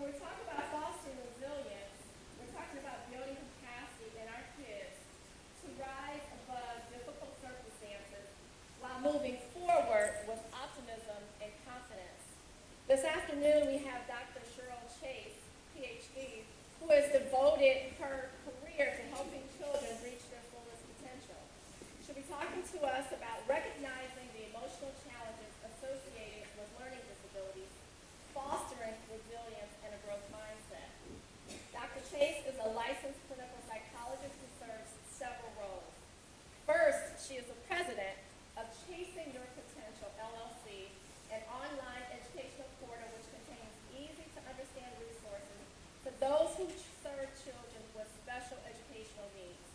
we're talking about fostering resilience, we're talking about building capacity in our kids to rise above difficult circumstances while moving forward with optimism and confidence. This afternoon we have Dr. Cheryl Chase, PhD, who has devoted her career to helping children reach their fullest potential. She'll be talking to us about recognizing the emotional challenges associated with learning disabilities, fostering resilience, and a growth mindset. Dr. Chase is a licensed clinical psychologist who serves several roles. First, she is the president of Chasing Your Potential, LLC, an online educational portal which contains easy-to-understand resources for those who serve children with special educational needs.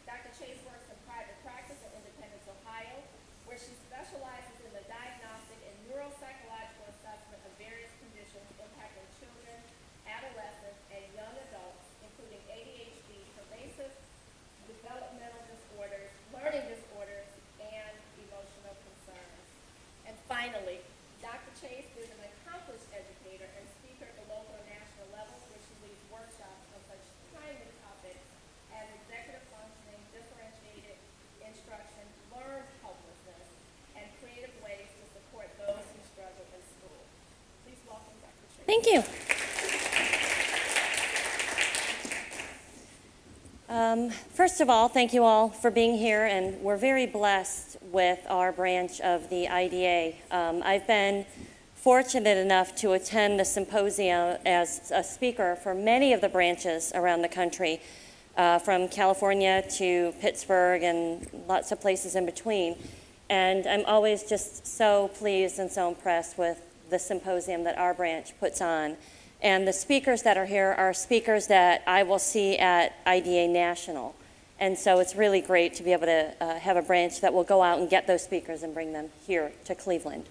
Dr. Chase works in private practice in Independence, Ohio, where she specializes in the diagnostic and neuropsychological assessment of various conditions impacting children, adolescents, and young adults, including ADHD, pervasive developmental disorders, learning disorders, and emotional concerns. And finally, Dr. Chase is an accomplished educator and speaker at the local and national levels, where she leads workshops on such timely topics as executive functioning, differentiated instruction, learned helplessness, and creative ways to support those who struggle in school. Please welcome Dr. Chase. Thank you. First of all, thank you all for being here, and we're very blessed with our branch of the IDA. I've been fortunate enough to attend the symposium as a speaker for many of the branches around the country, from California to Pittsburgh and lots of places in between. And I'm always just so pleased and so impressed with the symposium that our branch puts on. And the speakers that are here are speakers that I will see at IDA National. And so it's really great to be able to have a branch that will go out and get those speakers and bring them here to Cleveland.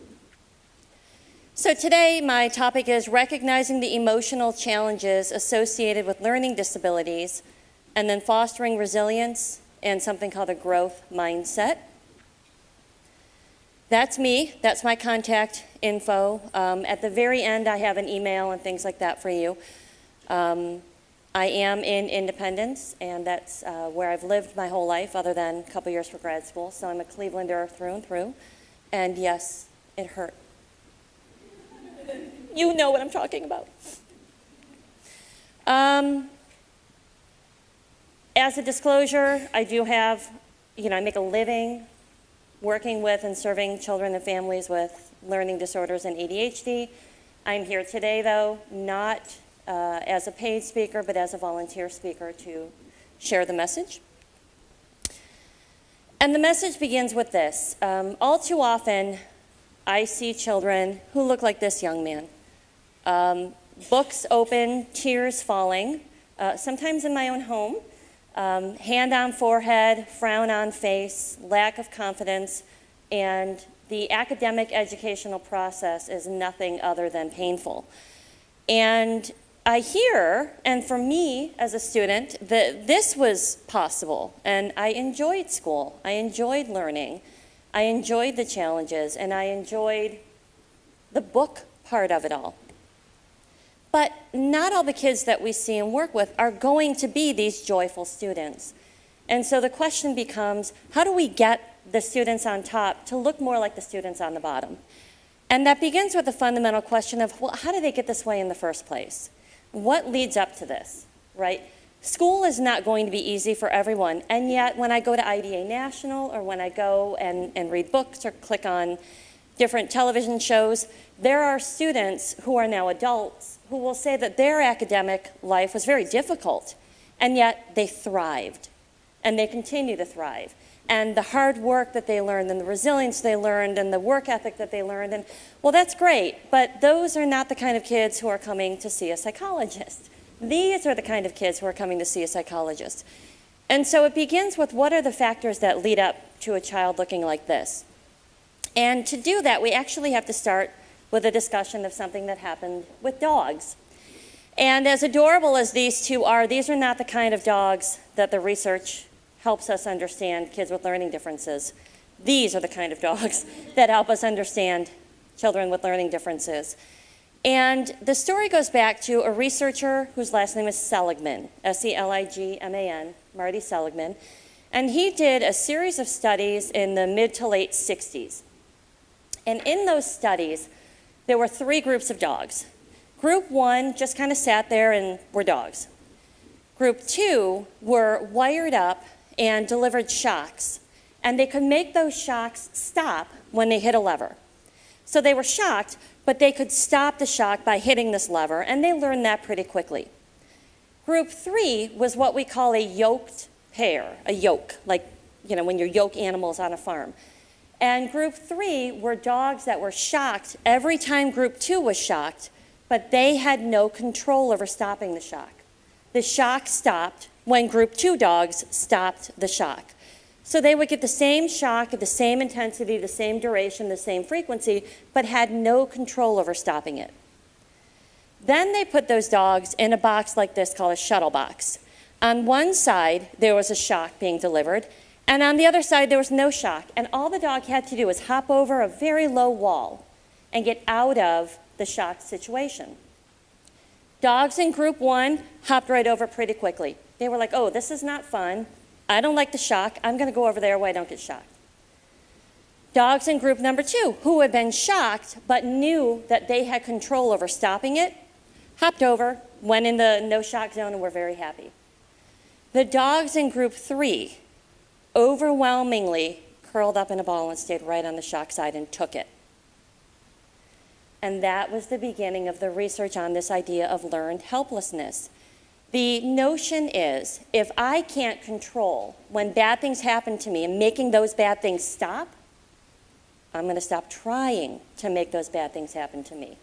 So today my topic is recognizing the emotional challenges associated with learning disabilities and then fostering resilience and something called a growth mindset. That's me. That's my contact info. At the very end, I have an email and things like that for you. I am in Independence, and that's where I've lived my whole life, other than a couple years for grad school. So I'm a Clevelander through and through. And yes, it hurt. You know what I'm talking about. As a disclosure, I do have, I make a living working with and serving children and families with learning disorders and ADHD. I'm here today, though, not as a paid speaker, but as a volunteer speaker to share the message. And the message begins with this. All too often, I see children who look like this young man. Books open, tears falling, sometimes in my own home. Hand on forehead, frown on face, lack of confidence, and the academic educational process is nothing other than painful. And I hear, and for me as a student, that this was possible, and I enjoyed school, I enjoyed learning, I enjoyed the challenges, and I enjoyed the book part of it all. But not all the kids that we see and work with are going to be these joyful students. And so the question becomes, how do we get the students on top to look more like the students on the bottom? And that begins with the fundamental question of, well, how did they get this way in the first place? What leads up to this, right? School is not going to be easy for everyone. And yet, when I go to IDA National, or when I go and read books or click on different television shows, there are students who are now adults who will say that their academic life was very difficult, and yet they thrived, and they continue to thrive. And the hard work that they learned, and the resilience they learned, and the work ethic that they learned, and well, that's great, but those are not the kind of kids who are coming to see a psychologist. These are the kind of kids who are coming to see a psychologist. And so it begins with, what are the factors that lead up to a child looking like this? And to do that, we actually have to start with a discussion of something that happened with dogs. And as adorable as these two are, these are not the kind of dogs that the research helps us understand kids with learning differences. These are the kind of dogs that help us understand children with learning differences. And the story goes back to a researcher whose last name is Seligman, S-E-L-I-G-M-A-N, Marty Seligman. And he did a series of studies in the mid to late 60s. And in those studies, there were 3 groups of dogs. Group 1 just kind of sat there and were dogs. Group 2 were wired up and delivered shocks, and they could make those shocks stop when they hit a lever. So they were shocked, but they could stop the shock by hitting this lever, and they learned that pretty quickly. Group 3 was what we call a yoked pair, a yoke, like, when you yoke animals on a farm. And group 3 were dogs that were shocked every time group 2 was shocked, but they had no control over stopping the shock. The shock stopped when group 2 dogs stopped the shock. So they would get the same shock at the same intensity, the same duration, the same frequency, but had no control over stopping it. Then they put those dogs in a box like this called a shuttle box. On one side, there was a shock being delivered, and on the other side, there was no shock. And all the dog had to do was hop over a very low wall and get out of the shock situation. Dogs in group 1 hopped right over pretty quickly. They were like, oh, this is not fun. I don't like the shock. I'm going to go over there where I don't get shocked. Dogs in group number 2, who had been shocked but knew that they had control over stopping it, hopped over, went in the no shock zone, and were very happy. The dogs in group 3 overwhelmingly curled up in a ball and stayed right on the shock side and took it. And that was the beginning of the research on this idea of learned helplessness. The notion is, if I can't control when bad things happen to me and making those bad things stop, I'm going to stop trying to make those bad things happen to me.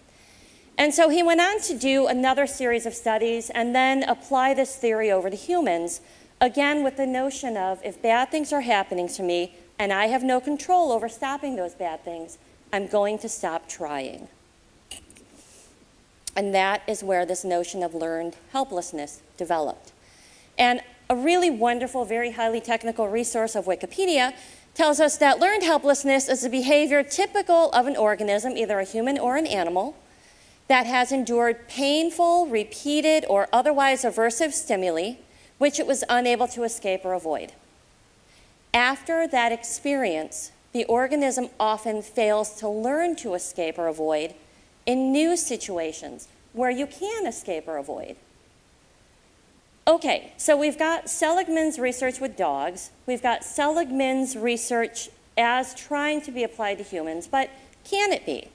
And so he went on to do another series of studies and then apply this theory over to humans, again with the notion of, if bad things are happening to me and I have no control over stopping those bad things, I'm going to stop trying. And that is where this notion of learned helplessness developed. And a really wonderful, very highly technical resource of Wikipedia tells us that learned helplessness is a behavior typical of an organism, either a human or an animal, that has endured painful, repeated, or otherwise aversive stimuli, which it was unable to escape or avoid. After that experience, the organism often fails to learn to escape or avoid in new situations where you can escape or avoid. Okay, so we've got Seligman's research with dogs. We've got Seligman's research as trying to be applied to humans, but can it be?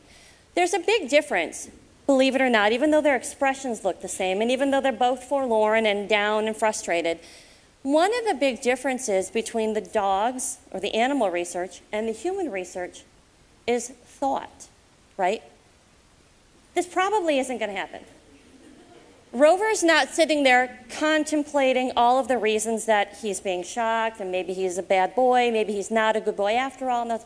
There's a big difference, believe it or not, even though their expressions look the same, and even though they're both forlorn and down and frustrated. One of the big differences between the dogs, or the animal research, and the human research is thought, right? This probably isn't going to happen. Rover's not sitting there contemplating all of the reasons that he's being shocked, and maybe he's a bad boy, maybe he's not a good boy after all.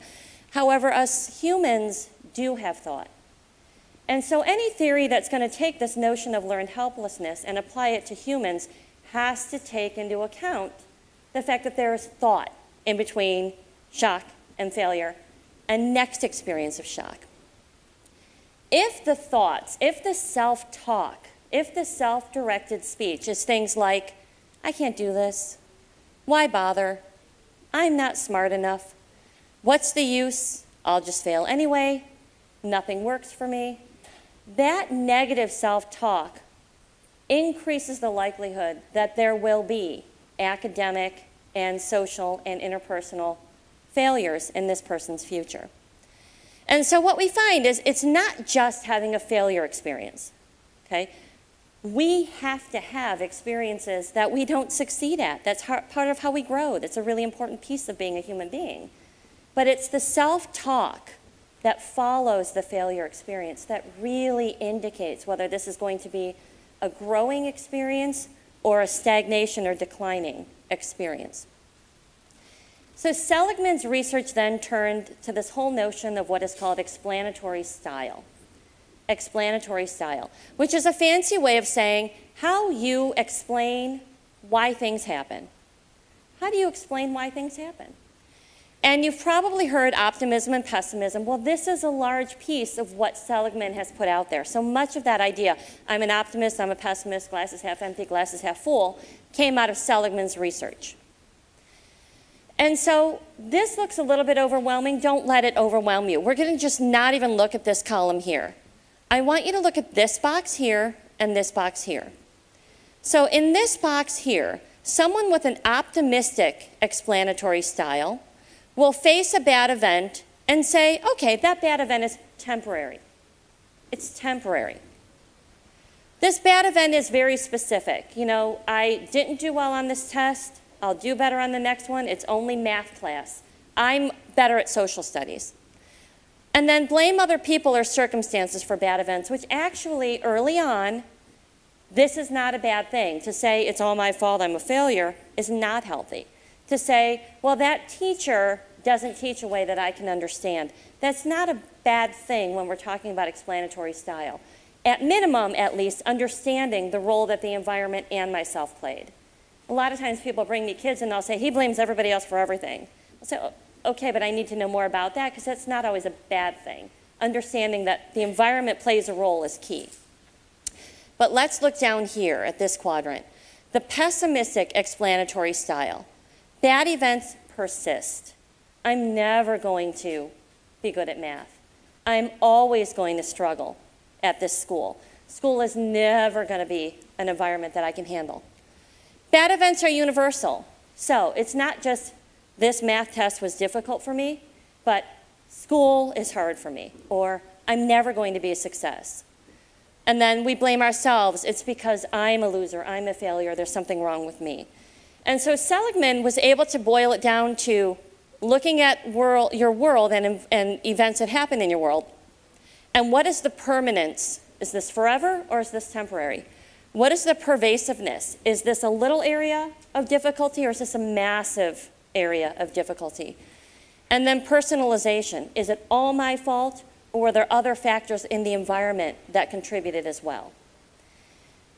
However, us humans do have thought. And so any theory that's going to take this notion of learned helplessness and apply it to humans has to take into account the fact that there is thought in between shock and failure and next experience of shock. If the thoughts, if the self-talk, if the self-directed speech is things like, I can't do this, why bother, I'm not smart enough, what's the use, I'll just fail anyway, nothing works for me, that negative self-talk increases the likelihood that there will be academic and social and interpersonal failures in this person's future. And so what we find is it's not just having a failure experience, okay? We have to have experiences that we don't succeed at. That's part of how we grow. That's a really important piece of being a human being. But it's the self-talk that follows the failure experience that really indicates whether this is going to be a growing experience or a stagnation or declining experience. So Seligman's research then turned to this whole notion of what is called explanatory style. Explanatory style, which is a fancy way of saying how you explain why things happen. How do you explain why things happen? And you've probably heard optimism and pessimism. Well, this is a large piece of what Seligman has put out there. So much of that idea, I'm an optimist, I'm a pessimist, glass is half empty, glass is half full, came out of Seligman's research. And so this looks a little bit overwhelming. Don't let it overwhelm you. We're going to just not even look at this column here. I want you to look at this box here and this box here. So in this box here, someone with an optimistic explanatory style will face a bad event and say, okay, that bad event is temporary. It's temporary. This bad event is very specific. You know, I didn't do well on this test. I'll do better on the next one. It's only math class. I'm better at social studies. And then blame other people or circumstances for bad events, which actually, early on, this is not a bad thing. To say, it's all my fault, I'm a failure, is not healthy. To say, well, that teacher doesn't teach a way that I can understand. That's not a bad thing when we're talking about explanatory style. At minimum, at least, understanding the role that the environment and myself played. A lot of times people bring me kids and they'll say, he blames everybody else for everything. I'll say, oh, okay, but I need to know more about that because that's not always a bad thing. Understanding that the environment plays a role is key. But let's look down here at this quadrant. The pessimistic explanatory style. Bad events persist. I'm never going to be good at math. I'm always going to struggle at this school. School is never going to be an environment that I can handle. Bad events are universal. So it's not just this math test was difficult for me, but school is hard for me, or I'm never going to be a success. And then we blame ourselves. It's because I'm a loser, I'm a failure, there's something wrong with me. And so Seligman was able to boil it down to looking at your world and events that happen in your world. And what is the permanence? Is this forever or is this temporary? What is the pervasiveness? Is this a little area of difficulty or is this a massive area of difficulty? And then personalization. Is it all my fault or were there other factors in the environment that contributed as well?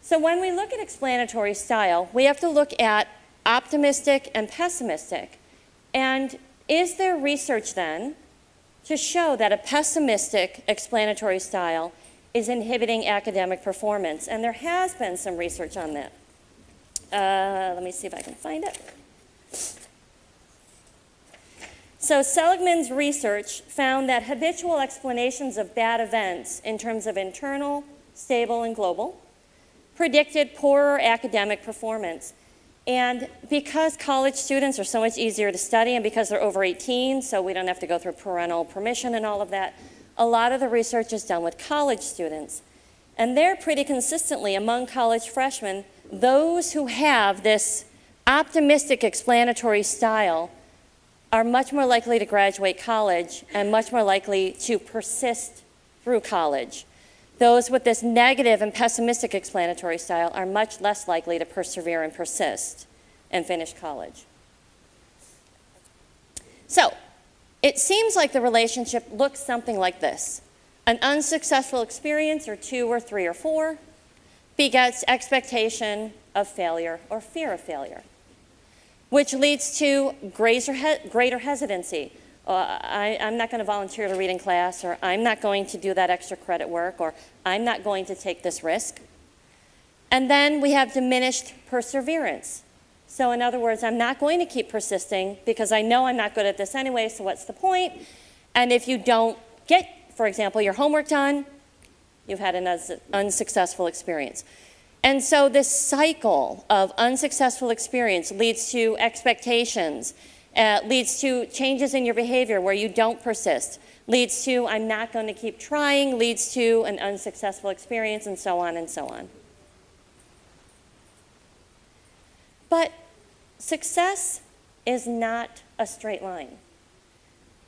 So when we look at explanatory style, we have to look at optimistic and pessimistic. And is there research then to show that a pessimistic explanatory style is inhibiting academic performance? And there has been some research on that. Let me see if I can find it. So Seligman's research found that habitual explanations of bad events in terms of internal, stable, and global predicted poorer academic performance. And because college students are so much easier to study and because they're over 18, so we don't have to go through parental permission and all of that, a lot of the research is done with college students. And they're pretty consistently among college freshmen, those who have this optimistic explanatory style are much more likely to graduate college and much more likely to persist through college. Those with this negative and pessimistic explanatory style are much less likely to persevere and persist and finish college. So, it seems like the relationship looks something like this. An unsuccessful experience, or 2 or 3 or 4, begets expectation of failure or fear of failure, which leads to greater hesitancy. I'm not going to volunteer to read in class, or I'm not going to do that extra credit work, or I'm not going to take this risk. And then we have diminished perseverance. So in other words, I'm not going to keep persisting because I know I'm not good at this anyway, so what's the point? And if you don't get, for example, your homework done, you've had an unsuccessful experience. And so this cycle of unsuccessful experience leads to expectations, leads to changes in your behavior where you don't persist, leads to I'm not going to keep trying, leads to an unsuccessful experience, and so on and so on. But success is not a straight line.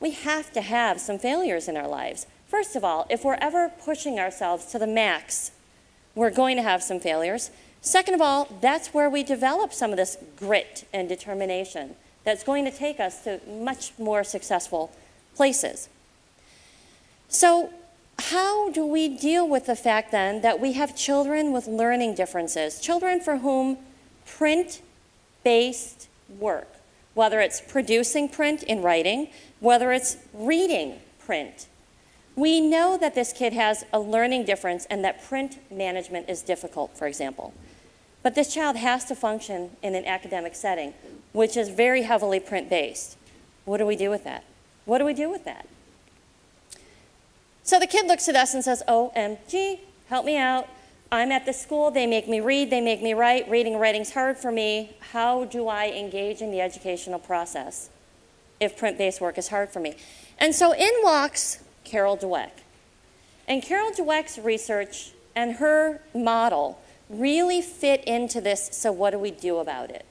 We have to have some failures in our lives. First of all, if we're ever pushing ourselves to the max, we're going to have some failures. Second of all, that's where we develop some of this grit and determination that's going to take us to much more successful places. So how do we deal with the fact then that we have children with learning differences, children for whom print-based work, whether it's producing print in writing, whether it's reading print. We know that this kid has a learning difference and that print management is difficult, for example. But this child has to function in an academic setting, which is very heavily print-based. What do we do with that? What do we do with that? So the kid looks at us and says, OMG, help me out. I'm at this school, they make me read, they make me write. Reading and writing's hard for me. How do I engage in the educational process if print-based work is hard for me? And so in walks Carol Dweck. And Carol Dweck's research and her model really fit into this, so what do we do about it?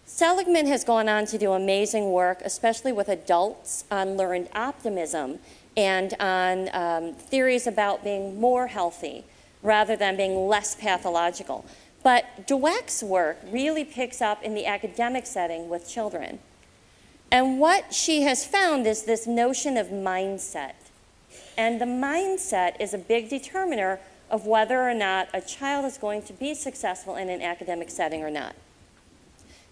Seligman has gone on to do amazing work, especially with adults, on learned optimism and on theories about being more healthy rather than being less pathological. But Dweck's work really picks up in the academic setting with children. And what she has found is this notion of mindset. And the mindset is a big determiner of whether or not a child is going to be successful in an academic setting or not.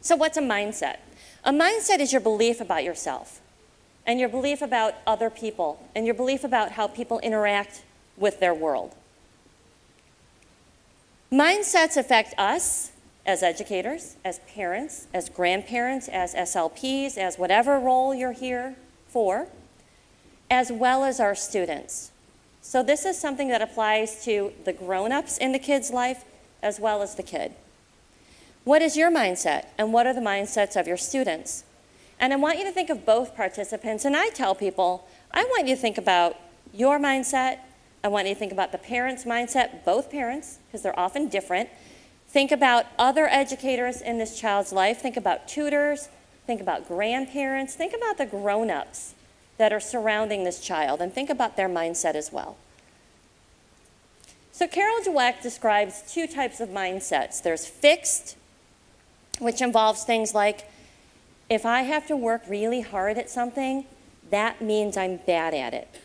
So what's a mindset? A mindset is your belief about yourself, and your belief about other people, and your belief about how people interact with their world. Mindsets affect us as educators, as parents, as grandparents, as SLPs, as whatever role you're here for, as well as our students. So this is something that applies to the grown-ups in the kid's life as well as the kid. What is your mindset, and what are the mindsets of your students? And I want you to think of both participants, and I tell people, I want you to think about your mindset. I want you to think about the parents' mindset, both parents, because they're often different. Think about other educators in this child's life. Think about tutors. Think about grandparents. Think about the grown-ups that are surrounding this child, and think about their mindset as well. So Carol Dweck describes two types of mindsets. There's fixed, which involves things like, if I have to work really hard at something, that means I'm bad at it.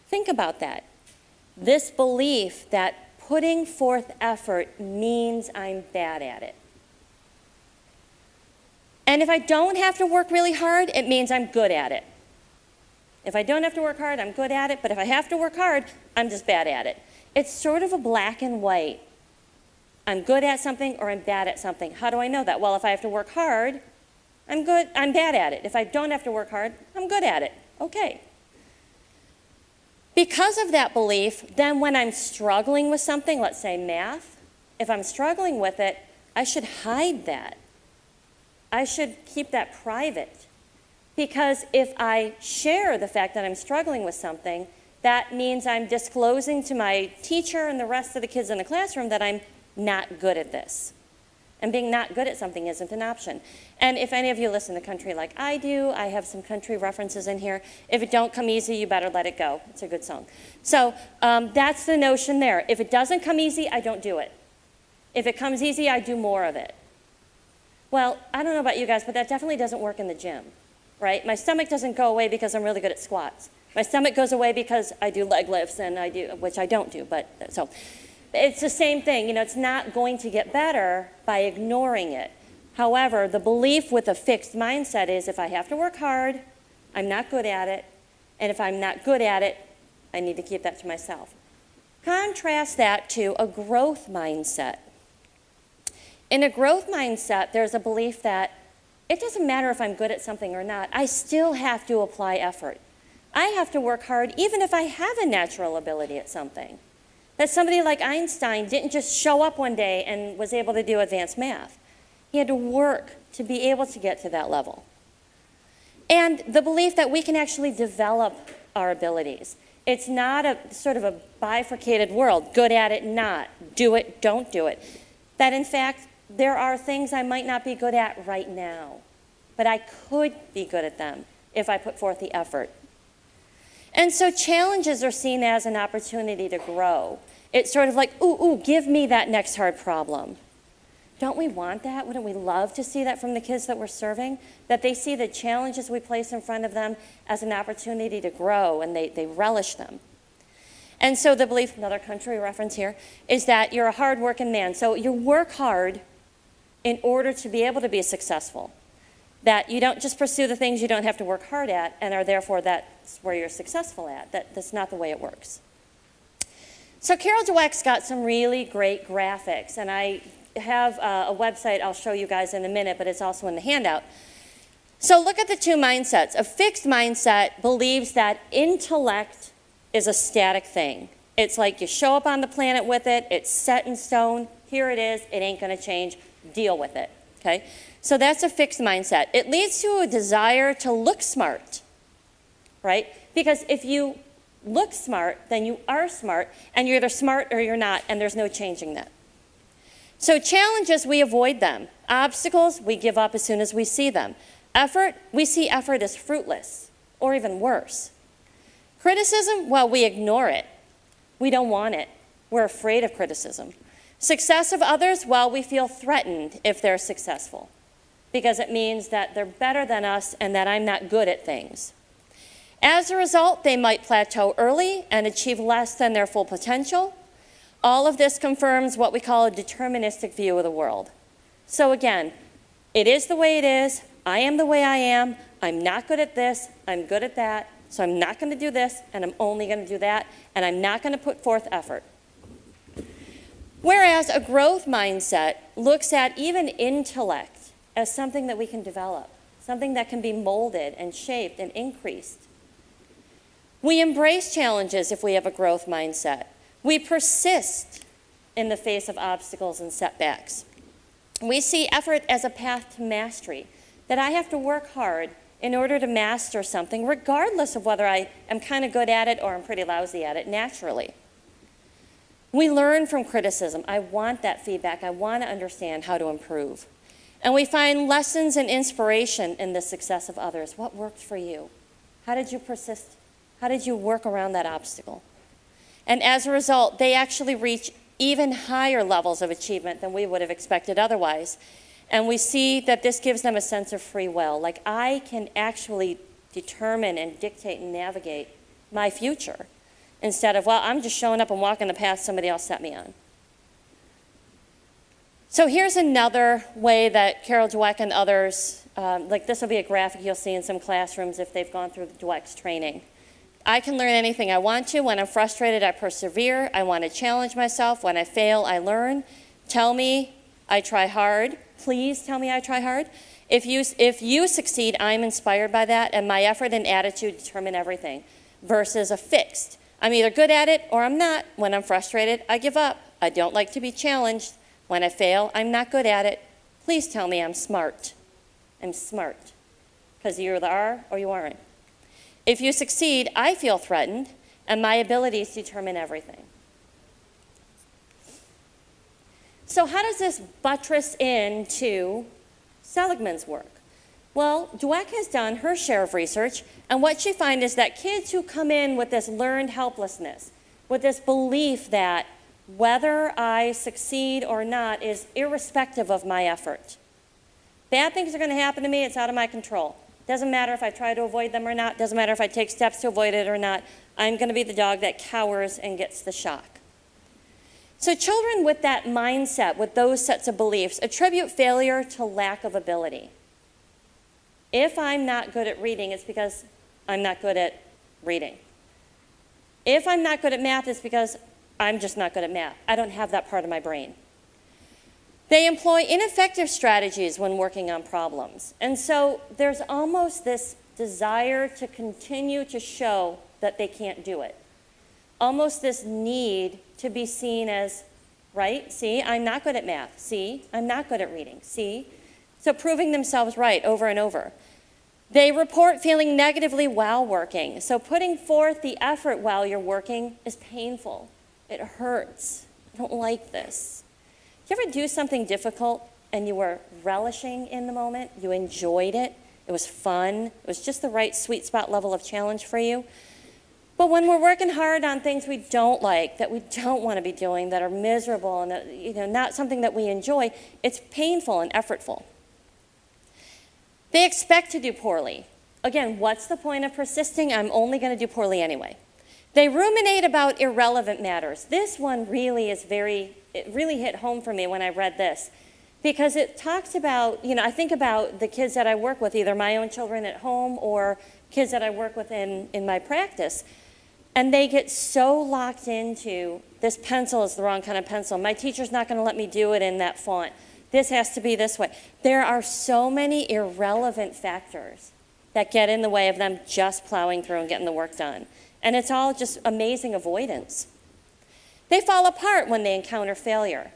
Think about that. This belief that putting forth effort means I'm bad at it. And if I don't have to work really hard, it means I'm good at it. If I don't have to work hard, I'm good at it, but if I have to work hard, I'm just bad at it. It's sort of a black and white. I'm good at something or I'm bad at something. How do I know that? Well, if I have to work hard, I'm bad at it. If I don't have to work hard, I'm good at it. Okay. Because of that belief, then when I'm struggling with something, let's say math, if I'm struggling with it, I should hide that. I should keep that private. Because if I share the fact that I'm struggling with something, that means I'm disclosing to my teacher and the rest of the kids in the classroom that I'm not good at this. And being not good at something isn't an option. And if any of you listen to country like I do, I have some country references in here. If it don't come easy, you better let it go. It's a good song. So that's the notion there. If it doesn't come easy, I don't do it. If it comes easy, I do more of it. Well, I don't know about you guys, but that definitely doesn't work in the gym, right? My stomach doesn't go away because I'm really good at squats. My stomach goes away because I do leg lifts, and I do, which I don't do, but so. It's the same thing, you know, it's not going to get better by ignoring it. However, the belief with a fixed mindset is if I have to work hard, I'm not good at it, and if I'm not good at it, I need to keep that to myself. Contrast that to a growth mindset. In a growth mindset, there's a belief that it doesn't matter if I'm good at something or not, I still have to apply effort. I have to work hard even if I have a natural ability at something. That somebody like Einstein didn't just show up one day and was able to do advanced math. He had to work to be able to get to that level. And the belief that we can actually develop our abilities. It's not a sort of a bifurcated world, good at it, not, do it, don't do it. That in fact, there are things I might not be good at right now, but I could be good at them if I put forth the effort. And so challenges are seen as an opportunity to grow. It's sort of like, ooh, give me that next hard problem. Don't we want that? Wouldn't we love to see that from the kids that we're serving? That they see the challenges we place in front of them as an opportunity to grow, and they relish them. And so the belief, another country reference here, is that you're a hard-working man. So you work hard in order to be able to be successful. that you don't just pursue the things you don't have to work hard at and are therefore that's where you're successful at. That's not the way it works. So Carol Dweck's got some really great graphics, and I have a website I'll show you guys in a minute, but it's also in the handout. So look at the two mindsets. A fixed mindset believes that intellect is a static thing. It's like you show up on the planet with it, it's set in stone, here it is, it ain't gonna change, deal with it, okay? So that's a fixed mindset. It leads to a desire to look smart, right? Because if you look smart, then you are smart, and you're either smart or you're not, and there's no changing that. So challenges, we avoid them. Obstacles, we give up as soon as we see them. Effort, we see effort as fruitless, or even worse. Criticism, well, we ignore it. We don't want it. We're afraid of criticism. Success of others, well, we feel threatened if they're successful, because it means that they're better than us and that I'm not good at things. As a result, they might plateau early and achieve less than their full potential. All of this confirms what we call a deterministic view of the world. So again, it is the way it is, I am the way I am, I'm not good at this, I'm good at that, so I'm not going to do this, and I'm only going to do that, and I'm not going to put forth effort. Whereas a growth mindset looks at even intellect as something that we can develop, something that can be molded and shaped and increased. We embrace challenges if we have a growth mindset. We persist in the face of obstacles and setbacks. We see effort as a path to mastery, that I have to work hard in order to master something, regardless of whether I am kind of good at it or I'm pretty lousy at it naturally. We learn from criticism. I want that feedback. I want to understand how to improve. And we find lessons and inspiration in the success of others. What worked for you? How did you persist? How did you work around that obstacle? And as a result, they actually reach even higher levels of achievement than we would have expected otherwise. And we see that this gives them a sense of free will. Like, I can actually determine and dictate and navigate my future instead of, well, I'm just showing up and walking the path somebody else set me on. So here's another way that Carol Dweck and others, like this will be a graphic you'll see in some classrooms if they've gone through Dweck's training. I can learn anything I want to. When I'm frustrated, I persevere. I want to challenge myself. When I fail, I learn. Tell me I try hard. Please tell me I try hard. If you succeed, I'm inspired by that, and my effort and attitude determine everything, versus a fixed. I'm either good at it or I'm not. When I'm frustrated, I give up. I don't like to be challenged. When I fail, I'm not good at it. Please tell me I'm smart. I'm smart, because you either are or you aren't. If you succeed, I feel threatened, and my abilities determine everything. So how does this buttress into Seligman's work? Well, Dweck has done her share of research, and what she finds is that kids who come in with this learned helplessness, with this belief that whether I succeed or not is irrespective of my effort. Bad things are going to happen to me, it's out of my control. Doesn't matter if I try to avoid them or not, doesn't matter if I take steps to avoid it or not, I'm going to be the dog that cowers and gets the shock. So children with that mindset, with those sets of beliefs, attribute failure to lack of ability. If I'm not good at reading, it's because I'm not good at reading. If I'm not good at math, it's because I'm just not good at math. I don't have that part of my brain. They employ ineffective strategies when working on problems. And so there's almost this desire to continue to show that they can't do it. Almost this need to be seen as, right? See, I'm not good at math. See, I'm not good at reading. See? So proving themselves right over and over. They report feeling negatively while working. So putting forth the effort while you're working is painful. It hurts. I don't like this. Do you ever do something difficult and you were relishing in the moment? You enjoyed it. It was fun. It was just the right sweet spot level of challenge for you. But when we're working hard on things we don't like, that we don't want to be doing, that are miserable and that, not something that we enjoy, it's painful and effortful. They expect to do poorly. Again, what's the point of persisting? I'm only going to do poorly anyway. They ruminate about irrelevant matters. This one really is it really hit home for me when I read this. Because it talks about, I think about the kids that I work with, either my own children at home or kids that I work with in my practice. And they get so locked into, this pencil is the wrong kind of pencil. My teacher's not going to let me do it in that font. This has to be this way. There are so many irrelevant factors that get in the way of them just plowing through and getting the work done. And it's all just amazing avoidance. They fall apart when they encounter failure.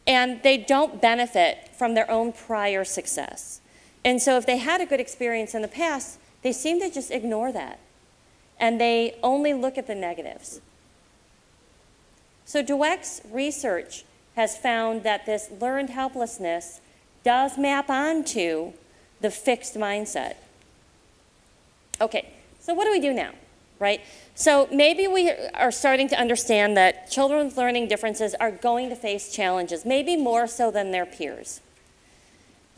And they don't benefit from their own prior success. And so if they had a good experience in the past, they seem to just ignore that. And they only look at the negatives. So Dweck's research has found that this learned helplessness does map onto the fixed mindset. Okay, so what do we do now, right? So maybe we are starting to understand that children with learning differences are going to face challenges, maybe more so than their peers.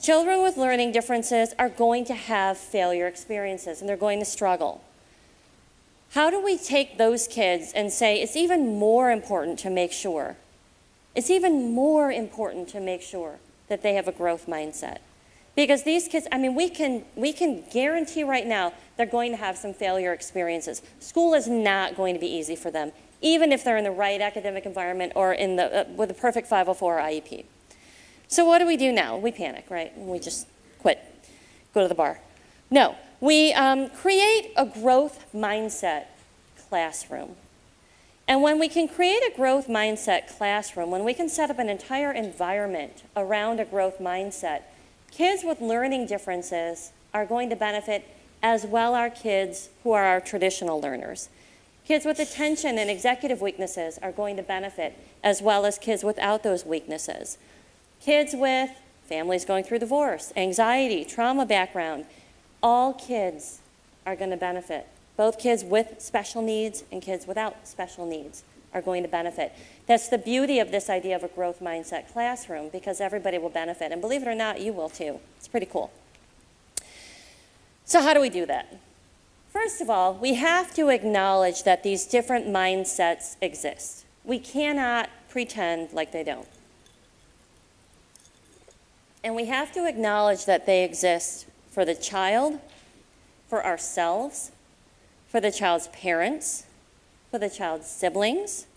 Children with learning differences are going to have failure experiences, and they're going to struggle. How do we take those kids and say, it's even more important to make sure, it's even more important to make sure that they have a growth mindset? Because these kids, we can guarantee right now they're going to have some failure experiences. School is not going to be easy for them, even if they're in the right academic environment or in with the perfect 504 or IEP. So what do we do now? We panic, right? We just quit, go to the bar. No, we create a growth mindset classroom. And when we can create a growth mindset classroom, when we can set up an entire environment around a growth mindset, kids with learning differences are going to benefit, as well as kids who are our traditional learners. Kids with attention and executive weaknesses are going to benefit, as well as kids without those weaknesses. Kids with families going through divorce, anxiety, trauma background, all kids are going to benefit. Both kids with special needs and kids without special needs are going to benefit. That's the beauty of this idea of a growth mindset classroom, because everybody will benefit. And believe it or not, you will too. It's pretty cool. So how do we do that? First of all, we have to acknowledge that these different mindsets exist. We cannot pretend like they don't. And we have to acknowledge that they exist for the child, for ourselves, for the child's parents, for the child's siblings,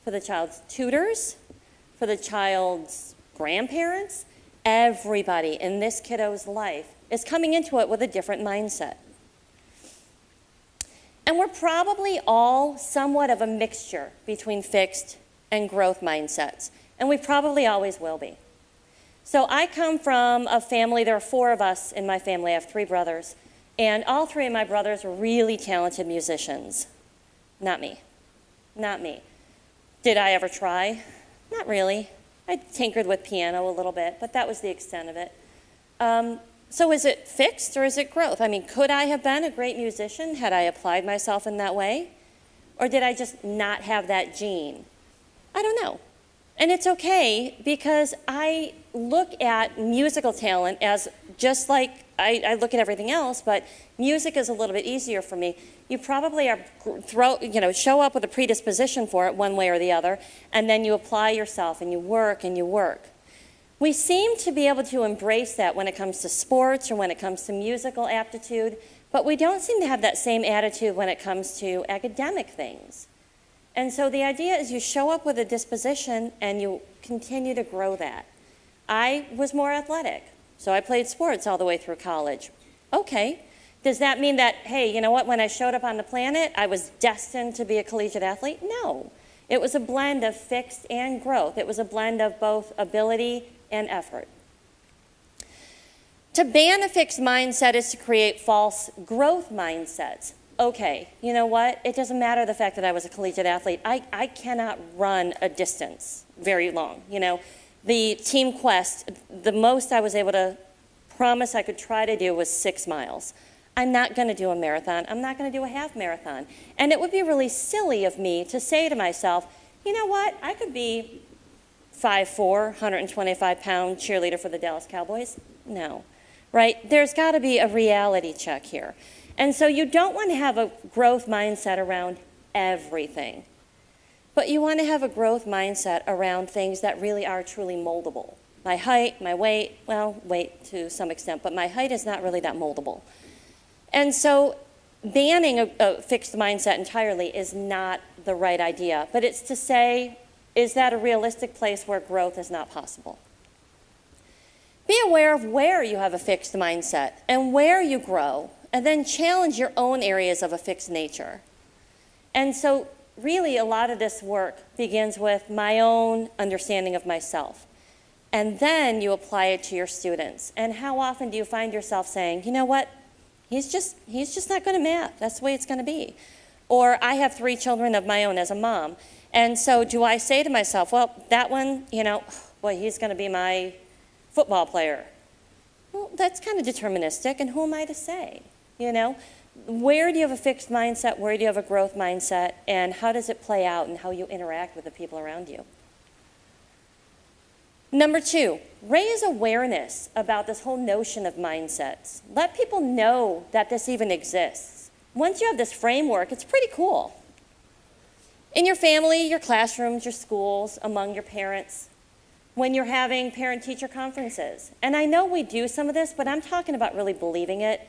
for the child's tutors, for the child's grandparents. Everybody in this kiddo's life is coming into it with a different mindset. And we're probably all somewhat of a mixture between fixed and growth mindsets, and we probably always will be. So I come from a family, there are 4 of us in my family, I have 3 brothers, and all 3 of my brothers were really talented musicians. Not me. Not me. Did I ever try? Not really. I tinkered with piano a little bit, but that was the extent of it. So is it fixed or is it growth? Could I have been a great musician had I applied myself in that way? Or did I just not have that gene? I don't know. And it's okay, because I look at musical talent as just like I look at everything else, but music is a little bit easier for me. You probably show up with a predisposition for it one way or the other, and then you apply yourself and you work and you work. We seem to be able to embrace that when it comes to sports or when it comes to musical aptitude, but we don't seem to have that same attitude when it comes to academic things. And so the idea is you show up with a disposition and you continue to grow that. I was more athletic, so I played sports all the way through college. Okay, does that mean that, hey, you know what, when I showed up on the planet, I was destined to be a collegiate athlete? No. It was a blend of fixed and growth. It was a blend of both ability and effort. To ban a fixed mindset is to create false growth mindsets. Okay, you know what? It doesn't matter the fact that I was a collegiate athlete. I cannot run a distance very long. The team quest, the most I was able to promise I could try to do was 6 miles. I'm not going to do a marathon. I'm not going to do a half marathon. And it would be really silly of me to say to myself, you know what? I could be 5'4", 125-pound cheerleader for the Dallas Cowboys. No, right? There's got to be a reality check here. And so you don't want to have a growth mindset around everything, but you want to have a growth mindset around things that really are truly moldable. My height, my weight, well, weight to some extent, but my height is not really that moldable. And so banning a fixed mindset entirely is not the right idea, but it's to say, is that a realistic place where growth is not possible? Be aware of where you have a fixed mindset and where you grow, and then challenge your own areas of a fixed nature. And so really a lot of this work begins with my own understanding of myself. And then you apply it to your students. And how often do you find yourself saying, you know what, he's just not good at math. That's the way it's going to be. Or I have 3 children of my own as a mom. And so do I say to myself, well, that one, boy, he's going to be my football player. Well, that's kind of deterministic, and who am I to say? Where do you have a fixed mindset? Where do you have a growth mindset? And how does it play out in how you interact with the people around you? Number 2, raise awareness about this whole notion of mindsets. Let people know that this even exists. Once you have this framework, it's pretty cool. In your family, your classrooms, your schools, among your parents, when you're having parent-teacher conferences. And I know we do some of this, but I'm talking about really believing it.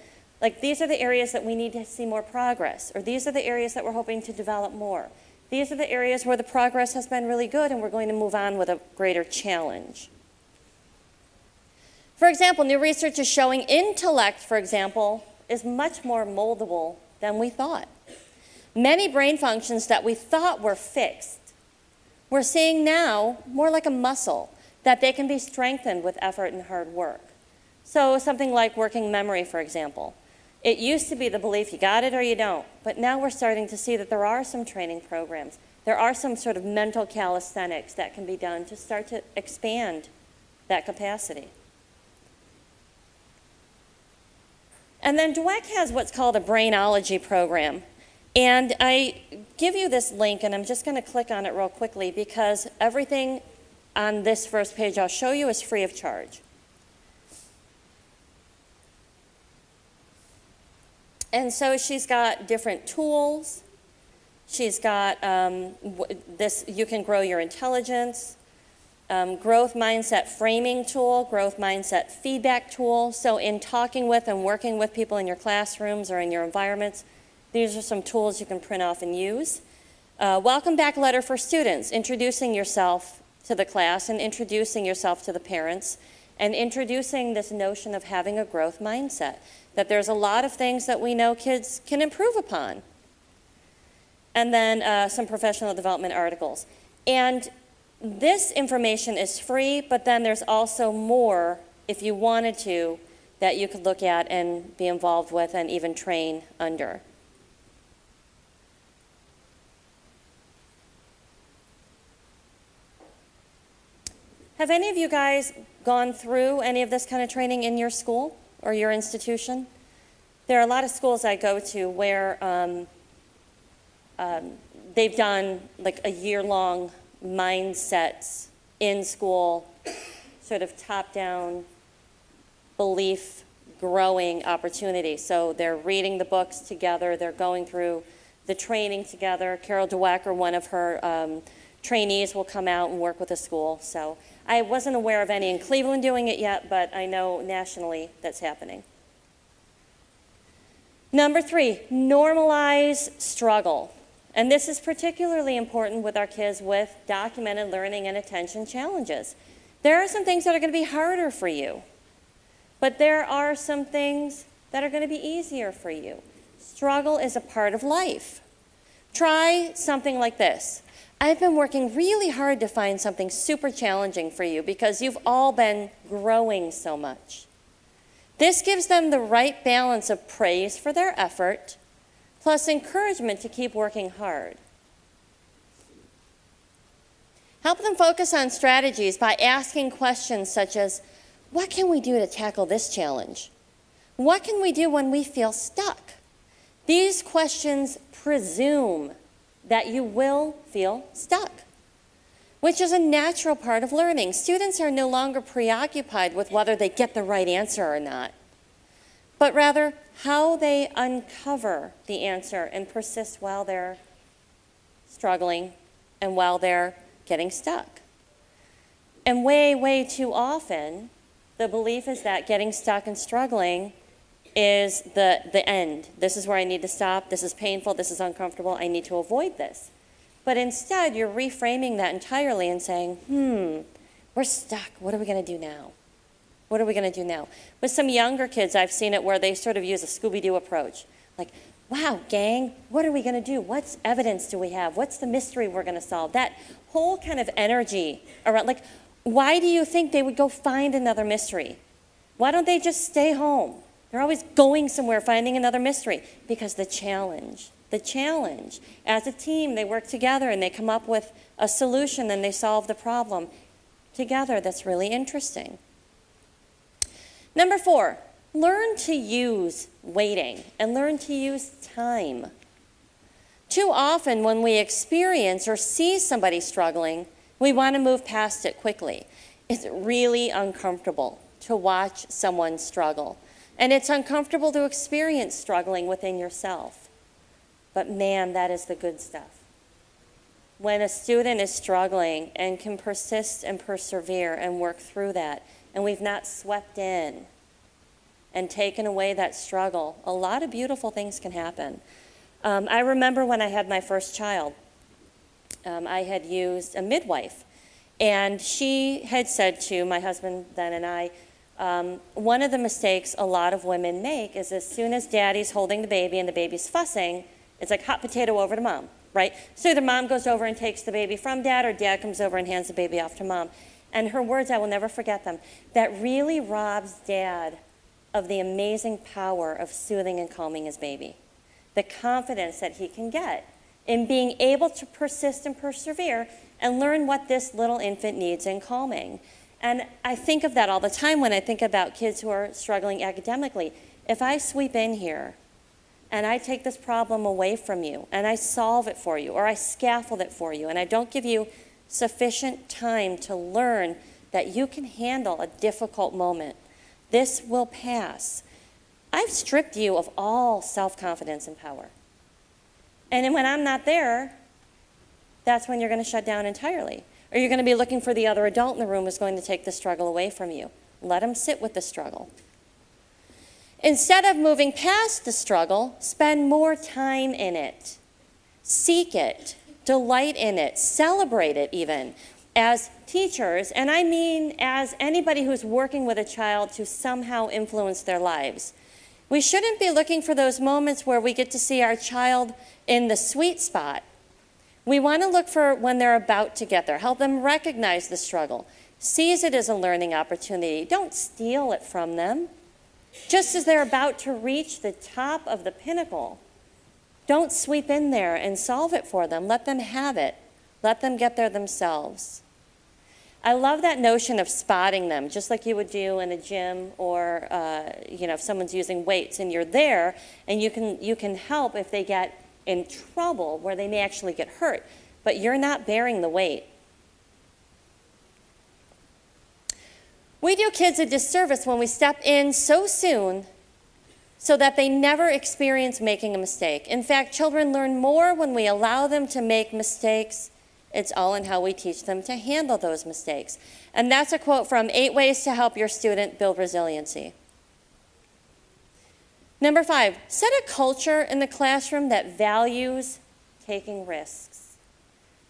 Like, these are the areas that we need to see more progress, or these are the areas that we're hoping to develop more. These are the areas where the progress has been really good and we're going to move on with a greater challenge. For example, new research is showing intellect, for example, is much more moldable than we thought. Many brain functions that we thought were fixed, we're seeing now more like a muscle, that they can be strengthened with effort and hard work. So something like working memory, for example. It used to be the belief you got it or you don't, but now we're starting to see that there are some training programs. There are some sort of mental calisthenics that can be done to start to expand that capacity. And then DWEC has what's called a brainology program. And I give you this link, and I'm just going to click on it real quickly because everything on this first page I'll show you is free of charge. And so she's got different tools. She's got this, you can grow your intelligence, growth mindset framing tool, growth mindset feedback tool. So in talking with and working with people in your classrooms or in your environments, these are some tools you can print off and use. Welcome back letter for students, introducing yourself to the class and introducing yourself to the parents and introducing this notion of having a growth mindset, that there's a lot of things that we know kids can improve upon. And then some professional development articles. And this information is free, but then there's also more, if you wanted to, that you could look at and be involved with and even train under. Have any of you guys gone through any of this kind of training in your school or your institution? There are a lot of schools I go to where they've done like a year-long mindsets in school, sort of top-down belief growing opportunity. So they're reading the books together, they're going through the training together. Carol Dweck or one of her trainees will come out and work with the school. So I wasn't aware of any in Cleveland doing it yet, but I know nationally that's happening. Number 3, normalize struggle. And this is particularly important with our kids with documented learning and attention challenges. There are some things that are going to be harder for you, but there are some things that are going to be easier for you. Struggle is a part of life. Try something like this. I've been working really hard to find something super challenging for you because you've all been growing so much. This gives them the right balance of praise for their effort, plus encouragement to keep working hard. Help them focus on strategies by asking questions such as, what can we do to tackle this challenge? What can we do when we feel stuck? These questions presume that you will feel stuck, which is a natural part of learning. Students are no longer preoccupied with whether they get the right answer or not, but rather how they uncover the answer and persist while they're struggling and while they're getting stuck. And way, way too often, the belief is that getting stuck and struggling is the end. This is where I need to stop. This is painful. This is uncomfortable. I need to avoid this. But instead, you're reframing that entirely and saying, we're stuck. What are we going to do now? What are we going to do now? With some younger kids, I've seen it where they sort of use a Scooby-Doo approach. Like, wow, gang, what are we going to do? What evidence do we have? What's the mystery we're going to solve? That whole kind of energy around, like, why do you think they would go find another mystery? Why don't they just stay home? They're always going somewhere, finding another mystery. Because the challenge, as a team, they work together and they come up with a solution and they solve the problem together. That's really interesting. Number 4, learn to use waiting and learn to use time. Too often when we experience or see somebody struggling, we want to move past it quickly. It's really uncomfortable to watch someone struggle. And it's uncomfortable to experience struggling within yourself. But man, that is the good stuff. When a student is struggling and can persist and persevere and work through that, and we've not swept in and taken away that struggle, a lot of beautiful things can happen. I remember when I had my first child, I had used a midwife, and she had said to my husband then and I, one of the mistakes a lot of women make is as soon as daddy's holding the baby and the baby's fussing, it's like hot potato over to mom, right? So either mom goes over and takes the baby from dad, or dad comes over and hands the baby off to mom. And her words, I will never forget them, that really robs dad of the amazing power of soothing and calming his baby. The confidence that he can get in being able to persist and persevere and learn what this little infant needs in calming. And I think of that all the time when I think about kids who are struggling academically. If I sweep in here and I take this problem away from you and I solve it for you, or I scaffold it for you, and I don't give you sufficient time to learn that you can handle a difficult moment, this will pass. I've stripped you of all self-confidence and power. And then when I'm not there, that's when you're going to shut down entirely. Or you're going to be looking for the other adult in the room who's going to take the struggle away from you. Let them sit with the struggle. Instead of moving past the struggle, spend more time in it. Seek it. Delight in it. Celebrate it even. As teachers, and I mean as anybody who's working with a child to somehow influence their lives, we shouldn't be looking for those moments where we get to see our child in the sweet spot. We want to look for when they're about to get there. Help them recognize the struggle. Seize it as a learning opportunity. Don't steal it from them. Just as they're about to reach the top of the pinnacle, don't sweep in there and solve it for them. Let them have it. Let them get there themselves. I love that notion of spotting them, just like you would do in a gym, or if someone's using weights and you're there, and you can help if they get in trouble where they may actually get hurt, but you're not bearing the weight. We do kids a disservice when we step in so soon so that they never experience making a mistake. In fact, children learn more when we allow them to make mistakes. It's all in how we teach them to handle those mistakes. And that's a quote from 8 Ways to Help Your Student Build Resiliency. Number 5, set a culture in the classroom that values taking risks.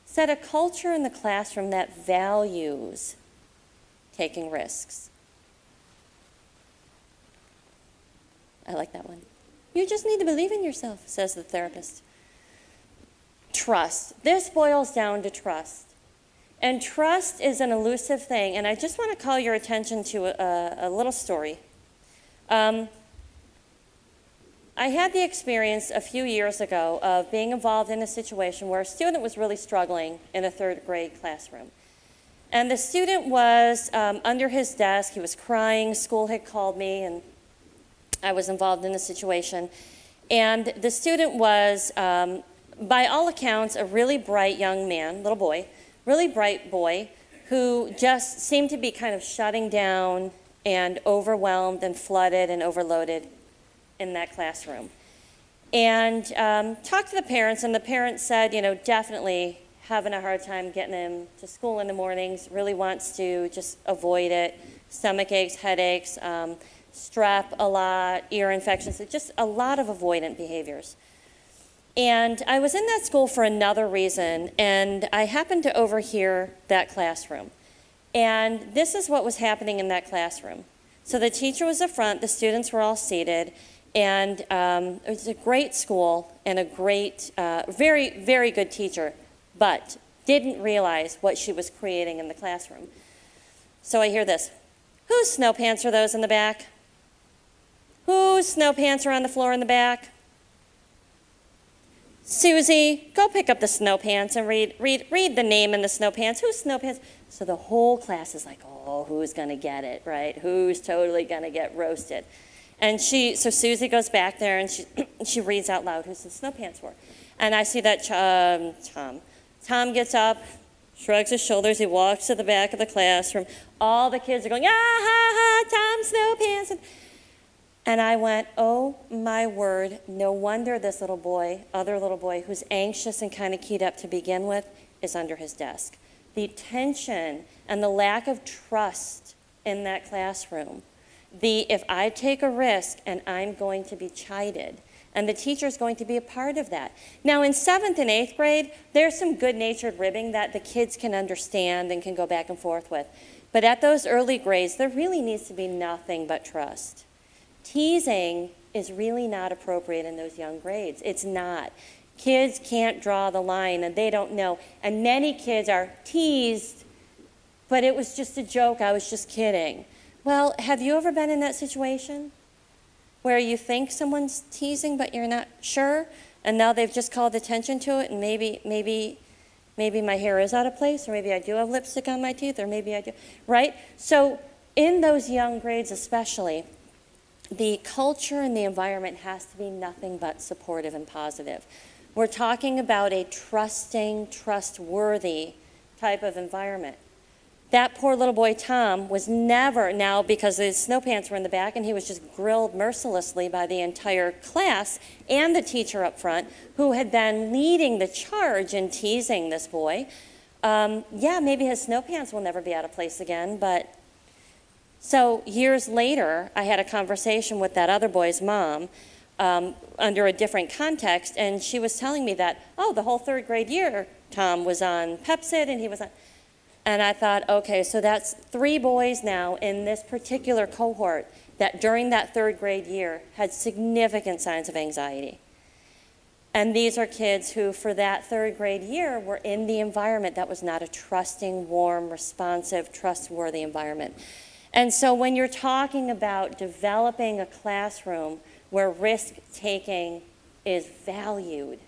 Set a culture in the classroom that values taking risks. I like that one. You just need to believe in yourself, says the therapist. Trust. This boils down to trust. And trust is an elusive thing. And I just want to call your attention to a little story. I had the experience a few years ago of being involved in a situation where a student was really struggling in a 3rd grade classroom. And the student was under his desk. He was crying. School had called me, and I was involved in the situation. And the student was, by all accounts, a really bright young man, little boy, really bright boy, who just seemed to be kind of shutting down and overwhelmed and flooded and overloaded in that classroom. And talked to the parents, and the parents said, definitely having a hard time getting him to school in the mornings, really wants to just avoid it. Stomach aches, headaches, strep a lot, ear infections, just a lot of avoidant behaviors. And I was in that school for another reason, and I happened to overhear that classroom. And this is what was happening in that classroom. So the teacher was up front, the students were all seated, and it was a great school and a great, very, very good teacher, but didn't realize what she was creating in the classroom. So I hear this. Whose snow pants are those in the back? Whose snow pants are on the floor in the back? Susie, go pick up the snow pants and read the name in the snow pants. Whose snow pants? So the whole class is like, oh, who's going to get it, right? Who's totally going to get roasted? And so Susie goes back there and she reads out loud whose the snow pants were. And I see that Tom. Tom gets up, shrugs his shoulders, he walks to the back of the classroom. All the kids are going, ah, ha, ha, Tom snow pants. And I went, oh my word, no wonder this little boy, other little boy, who's anxious and kind of keyed up to begin with, is under his desk. The tension and the lack of trust in that classroom. If I take a risk and I'm going to be chided, and the teacher's going to be a part of that. Now in 7th and 8th grade, there's some good-natured ribbing that the kids can understand and can go back and forth with. But at those early grades, there really needs to be nothing but trust. Teasing is really not appropriate in those young grades. It's not. Kids can't draw the line and they don't know. And many kids are teased, but it was just a joke, I was just kidding. Well, have you ever been in that situation where you think someone's teasing but you're not sure, and now they've just called attention to it, and maybe my hair is out of place, or maybe I do have lipstick on my teeth, or maybe I do, right? So in those young grades especially, the culture and the environment has to be nothing but supportive and positive. We're talking about a trusting, trustworthy type of environment. That poor little boy, Tom, was never, now because his snow pants were in the back, and he was just grilled mercilessly by the entire class and the teacher up front, who had been leading the charge in teasing this boy. Yeah, maybe his snow pants will never be out of place again, but so years later, I had a conversation with that other boy's mom under a different context, and she was telling me that, oh, the whole 3rd grade year, Tom was on Pepsid, and he was on, and I thought, okay, so that's 3 boys now in this particular cohort that during that 3rd grade year had significant signs of anxiety. And these are kids who, for that 3rd grade year, were in the environment that was not a trusting, warm, responsive, trustworthy environment. And so when you're talking about developing a classroom where risk-taking is valued,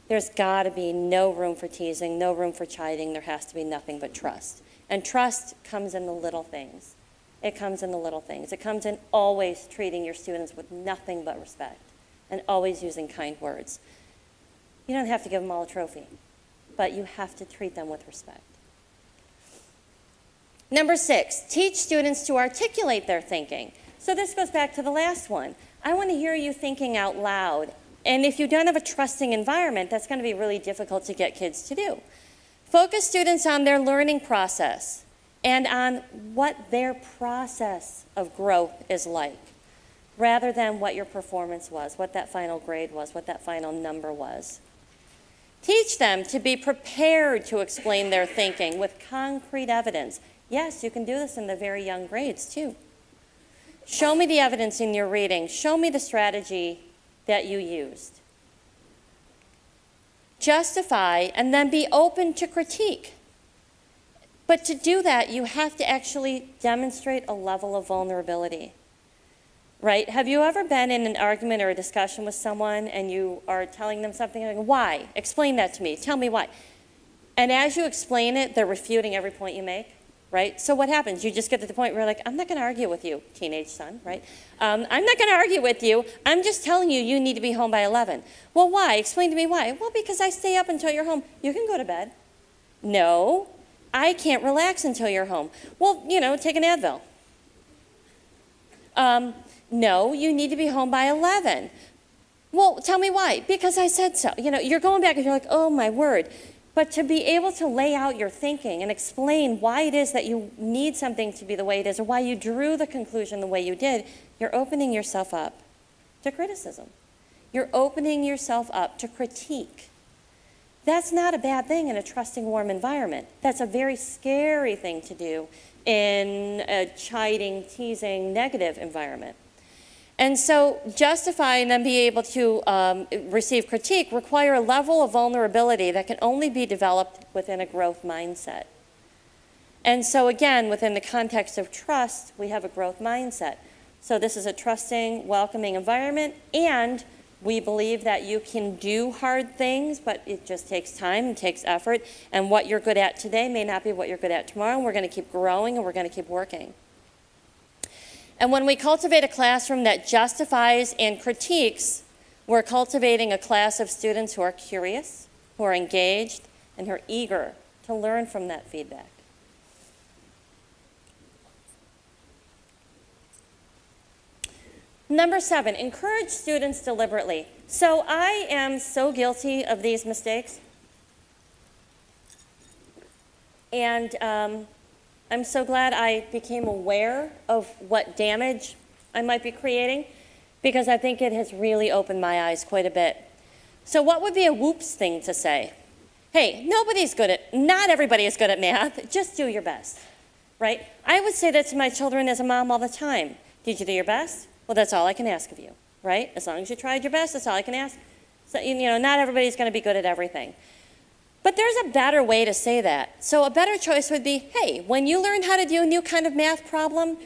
there's got to be no room for teasing, no room for chiding. There has to be nothing but trust. And trust comes in the little things. It comes in the little things. It comes in always treating your students with nothing but respect and always using kind words. You don't have to give them all a trophy, but you have to treat them with respect. Number 6, teach students to articulate their thinking. So this goes back to the last one. I want to hear you thinking out loud. And if you don't have a trusting environment, that's going to be really difficult to get kids to do. Focus students on their learning process and on what their process of growth is like, rather than what your performance was, what that final grade was, what that final number was. Teach them to be prepared to explain their thinking with concrete evidence. Yes, you can do this in the very young grades too. Show me the evidence in your reading. Show me the strategy that you used. Justify and then be open to critique. But to do that, you have to actually demonstrate a level of vulnerability, right? Have you ever been in an argument or a discussion with someone and you are telling them something, like, why? Explain that to me. Tell me why. And as you explain it, they're refuting every point you make. Right? So what happens? You just get to the point where you're like, I'm not going to argue with you, teenage son, right? I'm not going to argue with you. I'm just telling you, you need to be home by 11. Well, why? Explain to me why. Well, because I stay up until you're home. You can go to bed. No, I can't relax until you're home. Well, take an Advil. No, you need to be home by 11. Well, tell me why. Because I said so. You're going back and you're like, oh, my word. But to be able to lay out your thinking and explain why it is that you need something to be the way it is, or why you drew the conclusion the way you did, you're opening yourself up to criticism. You're opening yourself up to critique. That's not a bad thing in a trusting, warm environment. That's a very scary thing to do in a chiding, teasing, negative environment. And so justify and then be able to receive critique require a level of vulnerability that can only be developed within a growth mindset. And so again, within the context of trust, we have a growth mindset. So this is a trusting, welcoming environment, and we believe that you can do hard things, but it just takes time and takes effort, and what you're good at today may not be what you're good at tomorrow, and we're going to keep growing and we're going to keep working. And when we cultivate a classroom that justifies and critiques, we're cultivating a class of students who are curious, who are engaged, and who are eager to learn from that feedback. Number 7, encourage students deliberately. So I am so guilty of these mistakes. And I'm so glad I became aware of what damage I might be creating, because I think it has really opened my eyes quite a bit. So what would be a whoops thing to say? Hey, not everybody is good at math, just do your best, right? I would say that to my children as a mom all the time. Did you do your best? Well, that's all I can ask of you, right? As long as you tried your best, that's all I can ask. So, not everybody's going to be good at everything. But there's a better way to say that. So a better choice would be, hey, when you learn how to do a new kind of math problem,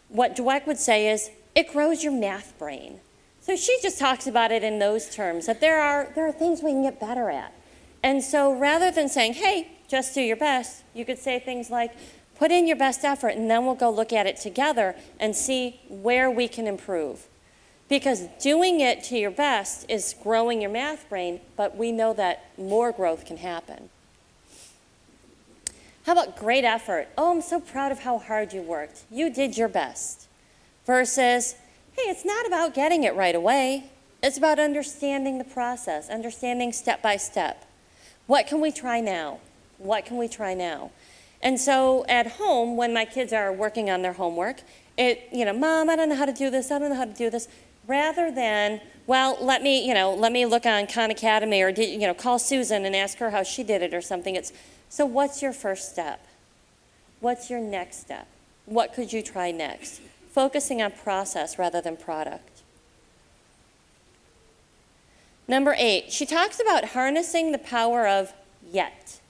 what Dweck would say is, it grows your math brain. So she just talks about it in those terms, that there are things we can get better at. And so rather than saying, hey, just do your best, you could say things like, put in your best effort, and then we'll go look at it together and see where we can improve. Because doing it to your best is growing your math brain, but we know that more growth can happen. How about great effort? Oh, I'm so proud of how hard you worked. You did your best. Versus, hey, it's not about getting it right away. It's about understanding the process, understanding step by step. What can we try now? What can we try now? And so at home, when my kids are working on their homework, Mom, I don't know how to do this, I don't know how to do this. Rather than, well, let me look on Khan Academy, or call Susan and ask her how she did it or something. It's, so what's your first step? What's your next step? What could you try next? Focusing on process rather than product. Number 8, she talks about harnessing the power of yet.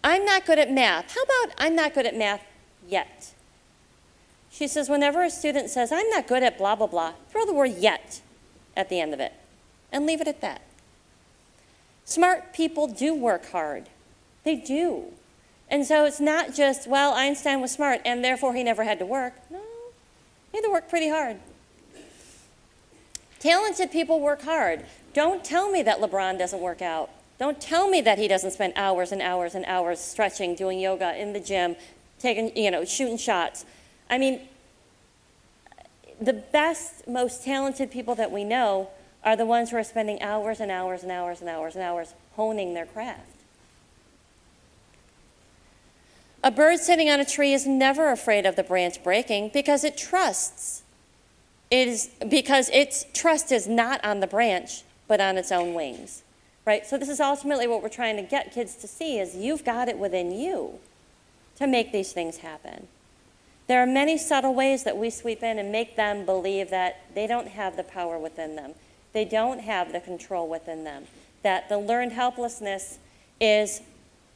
I'm not good at math. How about I'm not good at math yet? She says whenever a student says, I'm not good at blah, blah, blah, throw the word yet at the end of it and leave it at that. Smart people do work hard. They do. And so it's not just, well, Einstein was smart and therefore he never had to work. No, he had to work pretty hard. Talented people work hard. Don't tell me that LeBron doesn't work out. Don't tell me that he doesn't spend hours and hours and hours stretching, doing yoga in the gym, shooting shots. I mean, the best, most talented people that we know are the ones who are spending hours and hours and hours and hours and hours honing their craft. A bird sitting on a tree is never afraid of the branch breaking because it trusts. Because its trust is not on the branch, but on its own wings. Right? So this is ultimately what we're trying to get kids to see is you've got it within you to make these things happen. There are many subtle ways that we sweep in and make them believe that they don't have the power within them. They don't have the control within them. That the learned helplessness is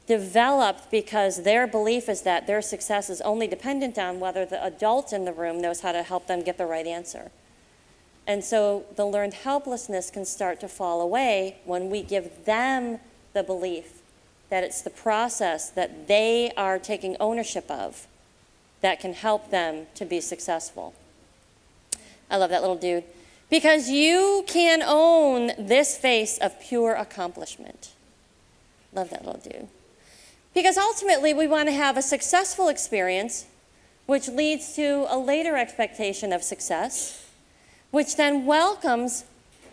developed because their belief is that their success is only dependent on whether the adult in the room knows how to help them get the right answer. And so the learned helplessness can start to fall away when we give them the belief that it's the process that they are taking ownership of that can help them to be successful. I love that little dude. Because you can own this face of pure accomplishment. Love that little dude. Because ultimately we want to have a successful experience, which leads to a later expectation of success, which then welcomes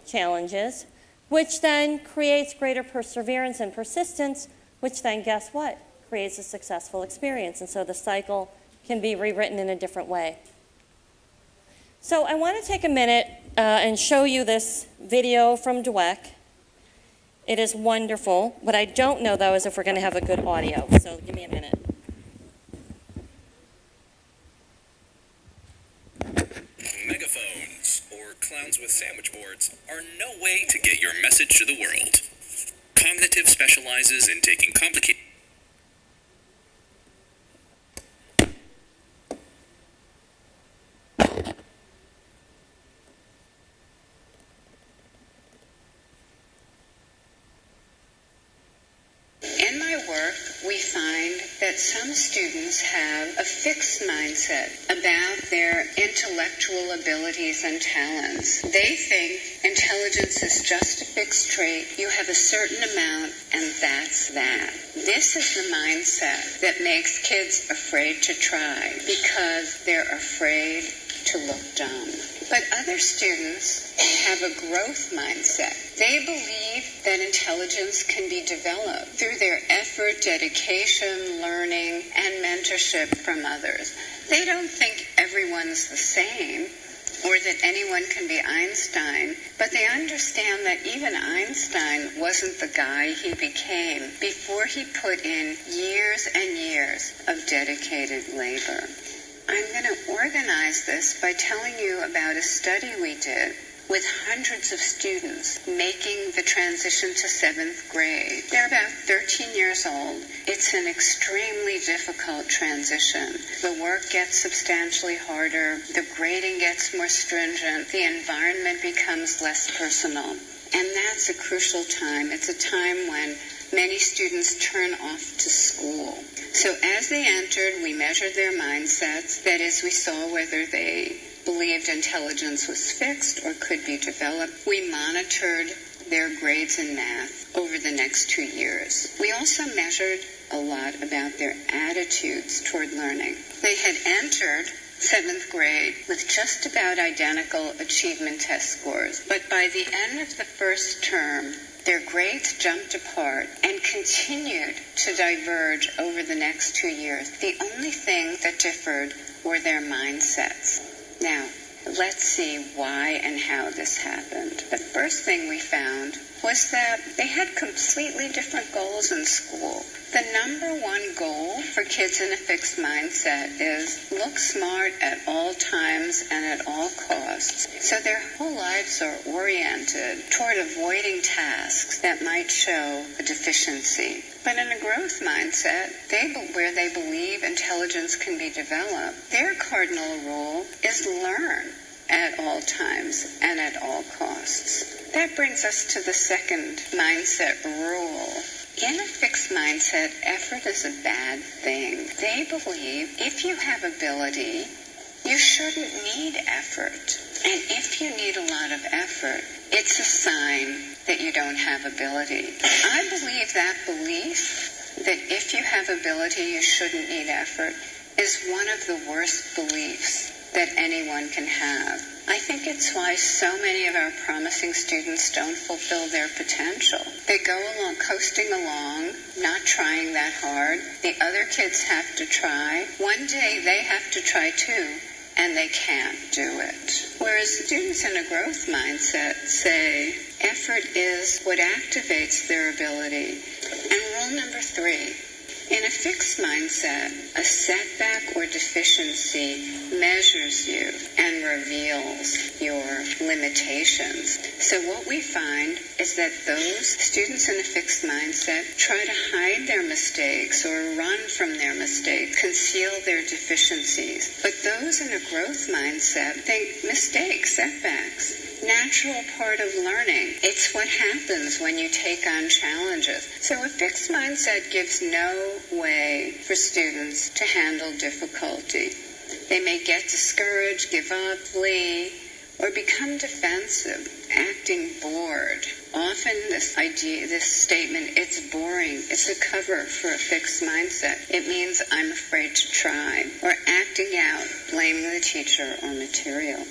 challenges, which then creates greater perseverance and persistence, which then, guess what? Creates a successful experience. And so the cycle can be rewritten in a different way. So I want to take a minute and show you this video from Dweck. It is wonderful. What I don't know, though, is if we're going to have a good audio. So give me a minute. Megaphones, or clowns with sandwich boards, are no way to get your message to the world. Cognitive specializes in taking complicated... In my work, we find that some students have a fixed mindset about their intellectual abilities and talents. They think intelligence is just a fixed trait. You have a certain amount, and that's that. This is the mindset that makes kids afraid to try because they're afraid to look dumb. But other students have a growth mindset. They believe that intelligence can be developed through their effort, dedication, learning, and mentorship from others. They don't think everyone's the same or that anyone can be Einstein, but they understand that even Einstein wasn't the guy he became before he put in years and years of dedicated labor. I'm going to organize this by telling you about a study we did with hundreds of students making the transition to 7th grade. They're about 13 years old. It's an extremely difficult transition. The work gets substantially harder. The grading gets more stringent. The environment becomes less personal. And that's a crucial time. It's a time when many students turn off to school. So as they entered, we measured their mindsets. That is, we saw whether they believed intelligence was fixed or could be developed. We monitored their grades in math over the next 2 years. We also measured a lot about their attitudes toward learning. They had entered 7th grade with just about identical achievement test scores, but by the end of the first term, their grades jumped apart and continued to diverge over the next 2 years. The only thing that differed were their mindsets. Now, let's see why and how this happened. The first thing we found was that they had completely different goals in school. The number one goal for kids in a fixed mindset is look smart at all times and at all costs. So their whole lives are oriented toward avoiding tasks that might show a deficiency. But in a growth mindset, where they believe intelligence can be developed, their cardinal rule is learn at all times and at all costs. That brings us to the second mindset rule. In a fixed mindset, effort is a bad thing. They believe if you have ability, you shouldn't need effort. And if you need a lot of effort, it's a sign that you don't have ability. I believe that belief, that if you have ability, you shouldn't need effort, is one of the worst beliefs that anyone can have. I think it's why so many of our promising students don't fulfill their potential. They go along, coasting along, not trying that hard. The other kids have to try. One day they have to try too, and they can't do it. Whereas students in a growth mindset say, effort is what activates their ability. And rule number 3, in a fixed mindset, a setback or deficiency measures you and reveals your limitations. So what we find is that those students in a fixed mindset try to hide their mistakes or run from their mistakes, conceal their deficiencies. But those in a growth mindset think mistakes, setbacks, natural part of learning. It's what happens when you take on challenges. So a fixed mindset gives no way for students to handle difficulty. They may get discouraged, give up, flee, or become defensive, acting bored. Often this statement, it's boring, it's a cover for a fixed mindset. It means I'm afraid to try, or acting out, blaming the teacher or material.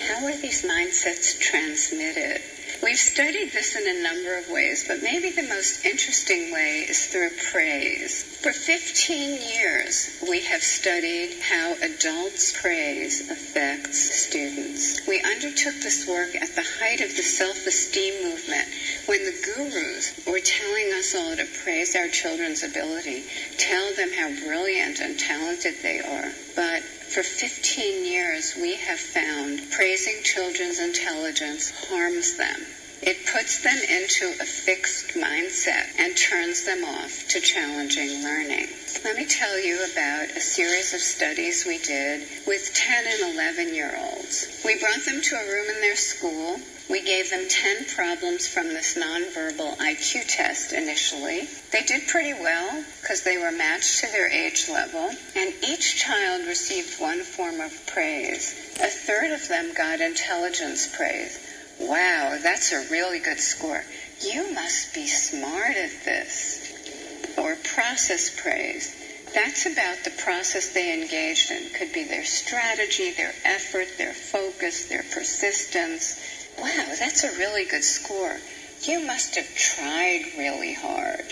How are these mindsets transmitted? We've studied this in a number of ways, but maybe the most interesting way is through praise. For 15 years, we have studied how adults' praise affects students. We undertook this work at the height of the self-esteem movement, when the gurus were telling us all to praise our children's ability, tell them how brilliant and talented they are. But for 15 years, we have found praising children's intelligence harms them. It puts them into a fixed mindset and turns them off to challenging learning. Let me tell you about a series of studies we did with 10 and 11-year-olds. We brought them to a room in their school. We gave them 10 problems from this nonverbal IQ test initially. They did pretty well because they were matched to their age level, and each child received one form of praise. A third of them got intelligence praise. Wow, that's a really good score. You must be smart at this. Or process praise. That's about the process they engaged in. Could be their strategy, their effort, their focus, their persistence. Wow, that's a really good score. You must have tried really hard.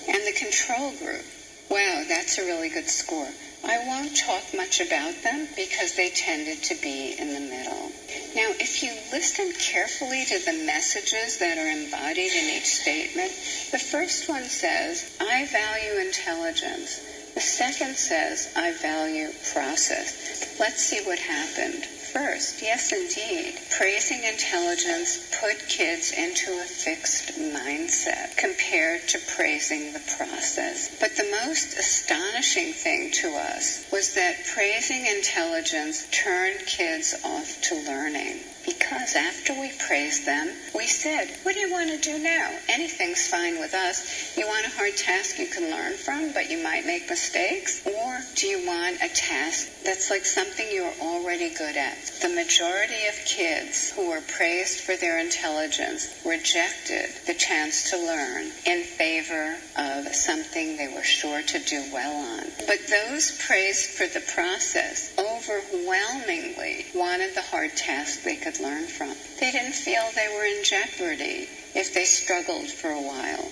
And the control group. Wow, that's a really good score. I won't talk much about them because they tended to be in the middle. Now, if you listen carefully to the messages that are embodied in each statement, the first one says, I value intelligence. The second says, I value process. Let's see what happened. First, yes, indeed, praising intelligence put kids into a fixed mindset compared to praising the process. But the most astonishing thing to us was that praising intelligence turned kids off to learning. Because after we praised them, we said, what do you want to do now? Anything's fine with us. You want a hard task you can learn from, but you might make mistakes? Or do you want a task that's like something you're already good at? The majority of kids who were praised for their intelligence rejected the chance to learn in favor of something they were sure to do well on. But those praised for the process overwhelmingly wanted the hard task they could learn from. They didn't feel they were in jeopardy if they struggled for a while.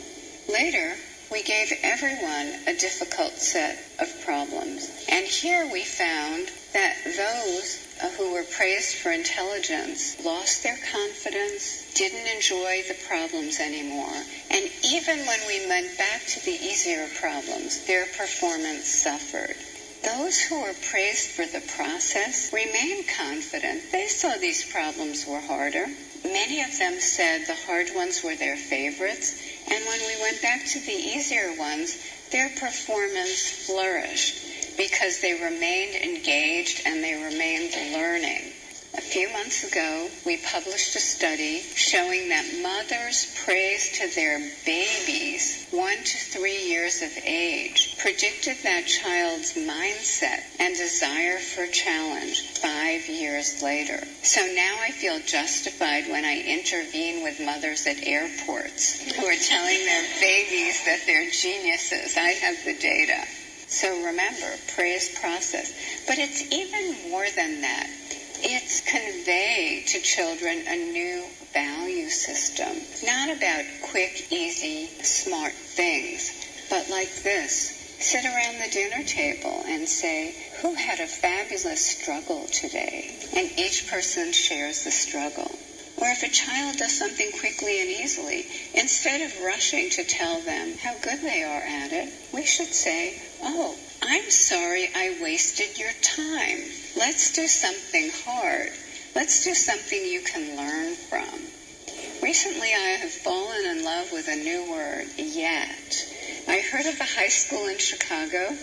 Later, we gave everyone a difficult set of problems. And here we found that those who were praised for intelligence lost their confidence, didn't enjoy the problems anymore, and even when we went back to the easier problems, their performance suffered. Those who were praised for the process remained confident. They saw these problems were harder. Many of them said the hard ones were their favorites, and when we went back to the easier ones, their performance flourished because they remained engaged and they remained learning. A few months ago, we published a study showing that mothers praised to their babies 1 to 3 years of age predicted that child's mindset and desire for challenge 5 years later. So now I feel justified when I intervene with mothers at airports who are telling their babies that they're geniuses. I have the data. So remember, praise process. But it's even more than that. It's conveyed to children a new value system, not about quick, easy, smart things, but like this. Sit around the dinner table and say, who had a fabulous struggle today? And each person shares the struggle. Or if a child does something quickly and easily, instead of rushing to tell them how good they are at it, we should say, oh, I'm sorry I wasted your time. Let's do something hard. Let's do something you can learn from. Recently, I have fallen in love with a new word, yet. I heard of a high school in Chicago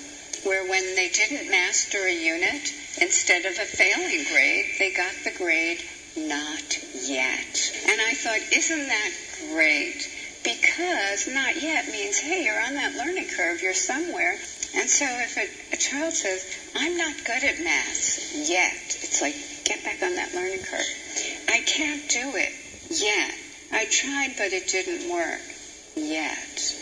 where when they didn't master a unit, instead of a failing grade, they got the grade not yet. And I thought, isn't that great? Because not yet means, hey, you're on that learning curve, you're somewhere. And so if a child says, I'm not good at maths yet, it's like, get back on that learning curve. I can't do it yet. I tried, but it didn't work yet.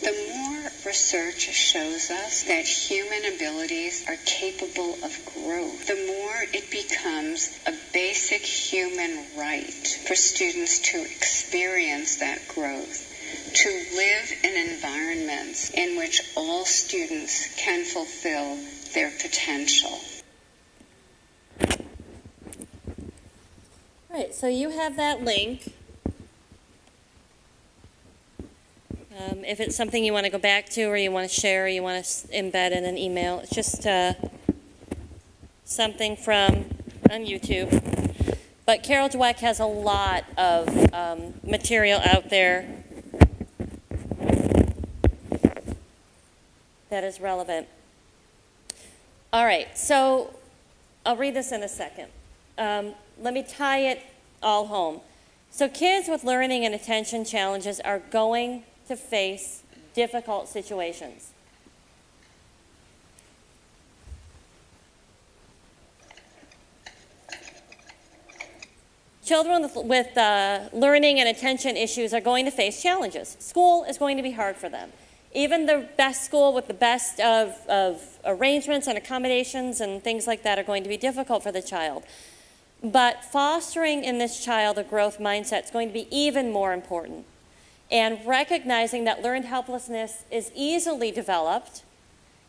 The more research shows us that human abilities are capable of growth, the more it becomes a basic human right for students to experience that growth, to live in environments in which all students can fulfill their potential. All right, so you have that link. If it's something you want to go back to or you want to share or you want to embed in an email, it's just something from on YouTube. But Carol Dweck has a lot of material out there that is relevant. All right, so I'll read this in a second. Let me tie it all home. So kids with learning and attention challenges are going to face difficult situations. Children with learning and attention issues are going to face challenges. School is going to be hard for them. Even the best school with the best of arrangements and accommodations and things like that are going to be difficult for the child. But fostering in this child a growth mindset is going to be even more important. And recognizing that learned helplessness is easily developed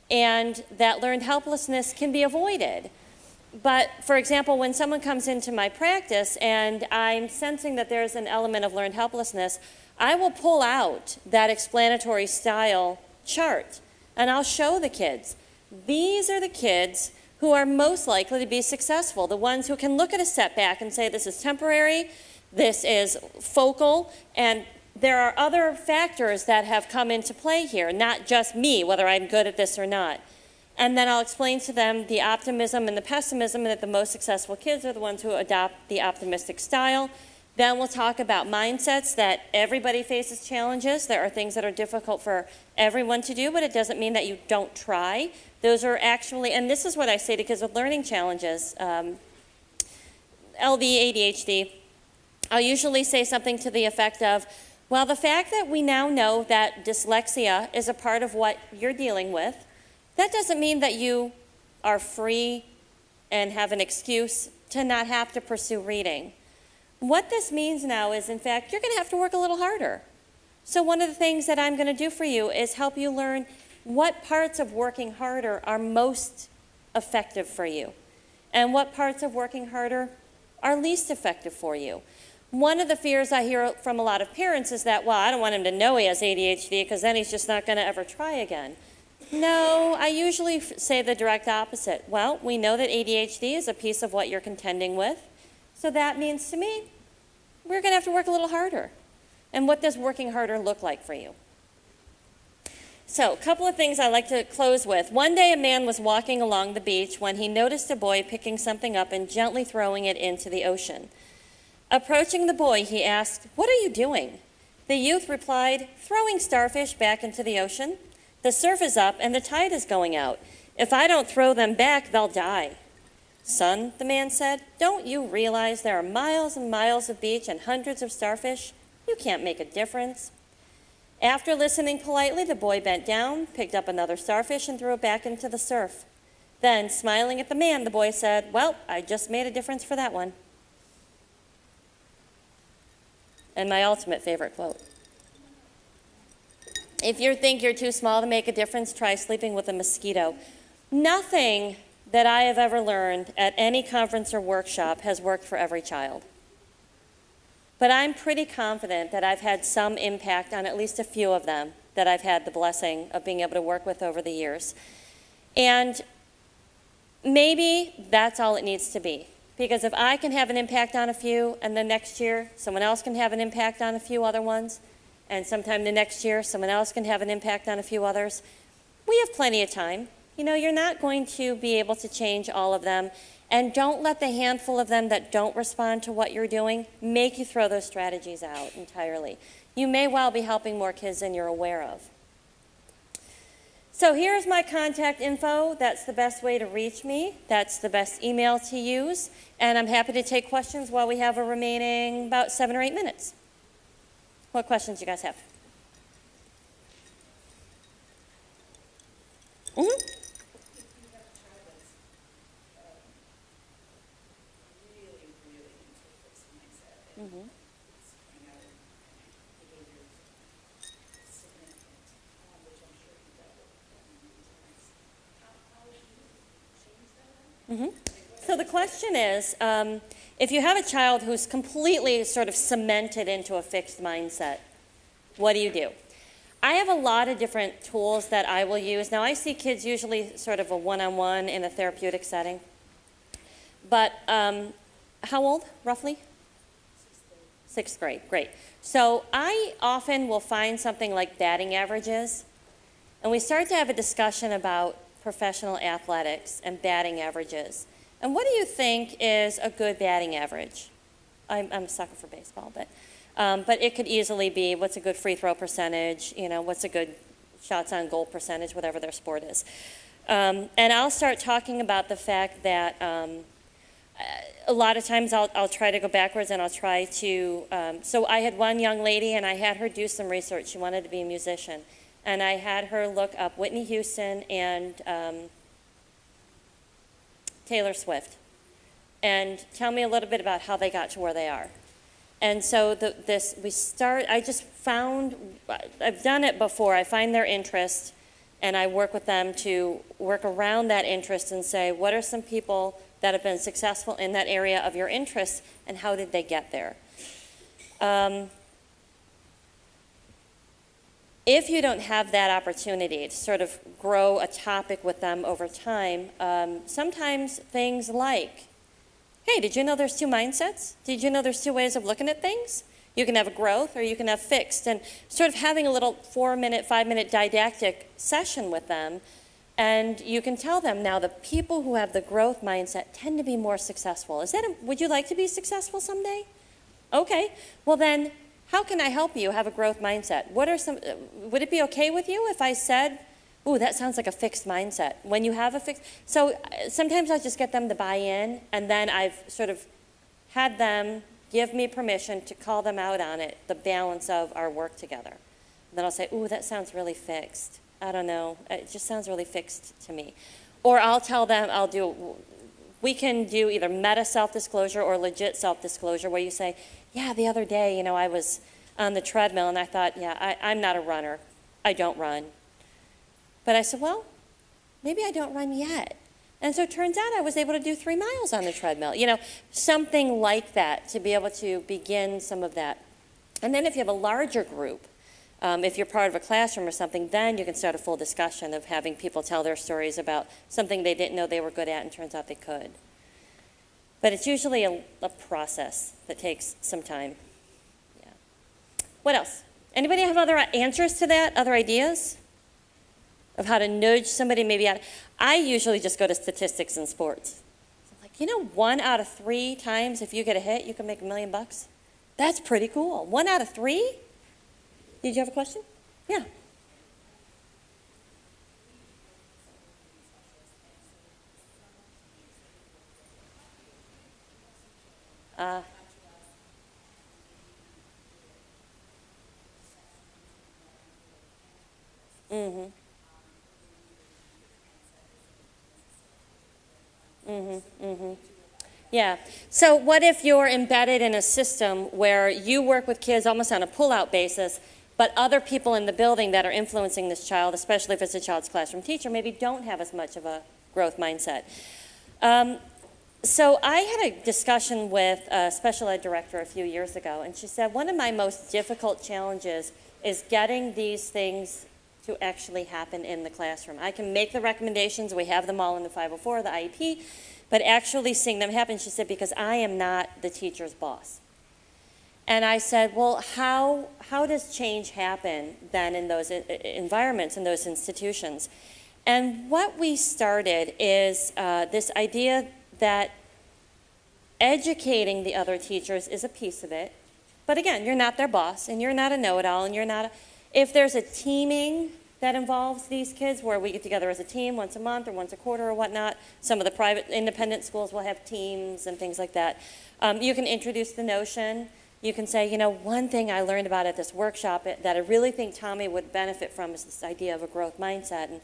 and that learned helplessness can be avoided. But, for example, when someone comes into my practice and I'm sensing that there's an element of learned helplessness, I will pull out that explanatory style chart and I'll show the kids. These are the kids who are most likely to be successful, the ones who can look at a setback and say this is temporary, this is focal, and there are other factors that have come into play here, not just me, whether I'm good at this or not. And then I'll explain to them the optimism and the pessimism, and that the most successful kids are the ones who adopt the optimistic style. Then we'll talk about mindsets, that everybody faces challenges. There are things that are difficult for everyone to do, but it doesn't mean that you don't try. Those are actually, and this is what I say to kids with learning challenges, LD, ADHD, I'll usually say something to the effect of, well, the fact that we now know that dyslexia is a part of what you're dealing with, that doesn't mean that you are free and have an excuse to not have to pursue reading. What this means now is, in fact, you're going to have to work a little harder. So one of the things that I'm going to do for you is help you learn what parts of working harder are most effective for you, and what parts of working harder are least effective for you. One of the fears I hear from a lot of parents is that, well, I don't want him to know he has ADHD because then he's just not going to ever try again. No, I usually say the direct opposite. Well, we know that ADHD is a piece of what you're contending with, so that means to me, we're going to have to work a little harder. And what does working harder look like for you? So, a couple of things I like to close with. One day a man was walking along the beach when he noticed a boy picking something up and gently throwing it into the ocean. Approaching the boy, he asked, "What are you doing?" The youth replied, "Throwing starfish back into the ocean. The surf is up and the tide is going out. If I don't throw them back, they'll die." "Son," the man said, "don't you realize there are miles and miles of beach and hundreds of starfish? You can't make a difference." After listening politely, the boy bent down, picked up another starfish, and threw it back into the surf. Then, smiling at the man, the boy said, "Well, I just made a difference for that one." And my ultimate favorite quote. If you think you're too small to make a difference, try sleeping with a mosquito. Nothing that I have ever learned at any conference or workshop has worked for every child. But I'm pretty confident that I've had some impact on at least a few of them that I've had the blessing of being able to work with over the years. And maybe that's all it needs to be. Because if I can have an impact on a few, and then next year someone else can have an impact on a few other ones, and sometime the next year someone else can have an impact on a few others, we have plenty of time. You know, you're not going to be able to change all of them, and don't let the handful of them that don't respond to what you're doing make you throw those strategies out entirely. You may well be helping more kids than you're aware of. So here's my contact info. That's the best way to reach me. That's the best email to use. And I'm happy to take questions while we have a remaining about 7 or 8 minutes. What questions do you guys have? So the question is, if you have a child who's completely sort of cemented into a fixed mindset, what do you do? I have a lot of different tools that I will use. Now, I see kids usually sort of a one-on-one in a therapeutic setting. But how old, roughly? Sixth grade, great. So I often will find something like batting averages, and we start to have a discussion about professional athletics and batting averages. And what do you think is a good batting average? I'm a sucker for baseball, but it could easily be what's a good free throw percentage, what's a good shots on goal percentage, whatever their sport is. And I'll start talking about the fact that a lot of times I'll try to go backwards and I'll try to, so I had one young lady and I had her do some research. She wanted to be a musician. And I had her look up Whitney Houston and Taylor Swift and tell me a little bit about how they got to where they are. And so I just found, I've done it before, I find their interest and I work with them to work around that interest and say, what are some people that have been successful in that area of your interest and how did they get there? If you don't have that opportunity to sort of grow a topic with them over time, sometimes things like, hey, did you know there's two mindsets? Did you know there's two ways of looking at things? You can have a growth or you can have fixed. And sort of having a little 4-minute, 5-minute didactic session with them, and you can tell them now the people who have the growth mindset tend to be more successful. Would you like to be successful someday? Okay, well then, how can I help you have a growth mindset? Would it be okay with you if I said, ooh, that sounds like a fixed mindset? When you have a fixed, so sometimes I just get them to buy in, and then I've sort of had them give me permission to call them out on it, the balance of our work together. And then I'll say, ooh, that sounds really fixed. I don't know, it just sounds really fixed to me. Or I'll tell them, we can do either meta self-disclosure or legit self-disclosure where you say, yeah, the other day, I was on the treadmill and I thought, yeah, I'm not a runner. I don't run. But I said, well, maybe I don't run yet. And so it turns out I was able to do 3 miles on the treadmill. Something like that to be able to begin some of that. And then if you have a larger group, if you're part of a classroom or something, then you can start a full discussion of having people tell their stories about something they didn't know they were good at and turns out they could. But it's usually a process that takes some time. Yeah. What else? Anybody have other answers to that? Other ideas of how to nudge somebody maybe out? I usually just go to statistics in sports. Like, 1 out of 3 times if you get a hit, you can make $1 million. That's pretty cool. 1 out of 3? Did you have a question? Yeah. Yeah. So what if you're embedded in a system where you work with kids almost on a pull-out basis, but other people in the building that are influencing this child, especially if it's a child's classroom teacher, maybe don't have as much of a growth mindset. So I had a discussion with a special ed director a few years ago, and she said, one of my most difficult challenges is getting these things to actually happen in the classroom. I can make the recommendations, we have them all in the 504, the IEP, but actually seeing them happen, she said, because I am not the teacher's boss. And I said, well, how does change happen then in those environments, in those institutions? And what we started is this idea that educating the other teachers is a piece of it. But again, you're not their boss, and you're not a know-it-all, and you're not if there's a teaming that involves these kids where we get together as a team once a month or once a quarter or whatnot, some of the private independent schools will have teams and things like that. You can introduce the notion. You can say, one thing I learned about at this workshop that I really think Tommy would benefit from is this idea of a growth mindset, and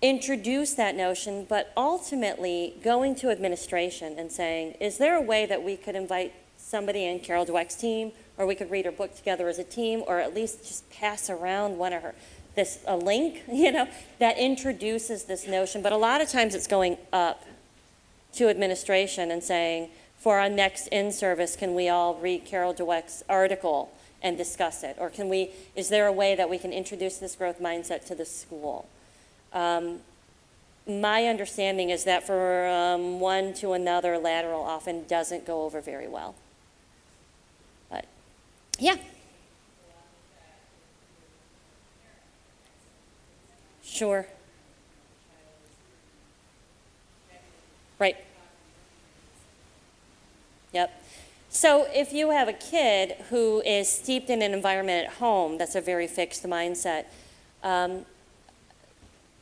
introduce that notion, but ultimately going to administration and saying, is there a way that we could invite somebody in Carol Dweck's team, or we could read her book together as a team, or at least just pass around a link, that introduces this notion. But a lot of times it's going up to administration and saying, for our next in-service, can we all read Carol Dweck's article and discuss it? Or is there a way that we can introduce this growth mindset to the school? My understanding is that for one to another, lateral often doesn't go over very well. But, yeah. Sure. Right. Yep. So if you have a kid who is steeped in an environment at home that's a very fixed mindset,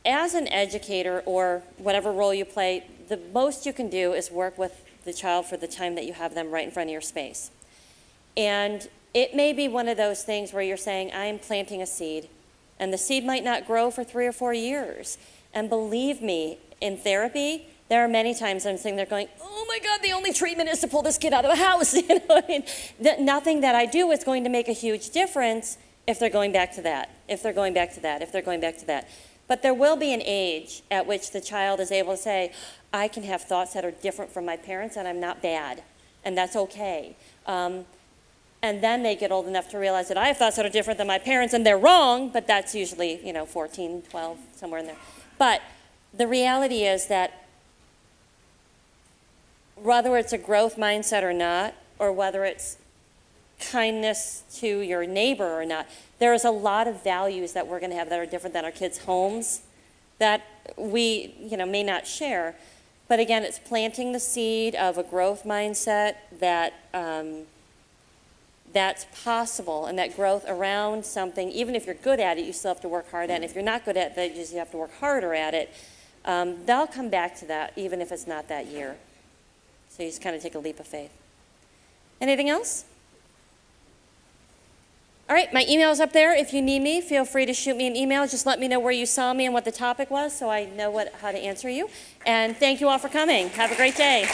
as an educator or whatever role you play, the most you can do is work with the child for the time that you have them right in front of your space. And it may be one of those things where you're saying, I'm planting a seed, and the seed might not grow for 3 or 4 years. And believe me, in therapy, there are many times I'm sitting there going, oh my God, the only treatment is to pull this kid out of the house. You know, I mean, nothing that I do is going to make a huge difference if they're going back to that, if they're going back to that, if they're going back to that. But there will be an age at which the child is able to say, I can have thoughts that are different from my parents and I'm not bad, and that's okay. And then they get old enough to realize that I have thoughts that are different than my parents and they're wrong, but that's usually, 14, 12, somewhere in there. But the reality is that whether it's a growth mindset or not, or whether it's kindness to your neighbor or not, there is a lot of values that we're going to have that are different than our kids' homes that we, may not share. But again, it's planting the seed of a growth mindset that that's possible, and that growth around something, even if you're good at it, you still have to work hard at it. And if you're not good at it, you just have to work harder at it. They'll come back to that, even if it's not that year. So you just kind of take a leap of faith. Anything else? All right, my email is up there. If you need me, feel free to shoot me an email. Just let me know where you saw me and what the topic was so I know how to answer you. And thank you all for coming. Have a great day.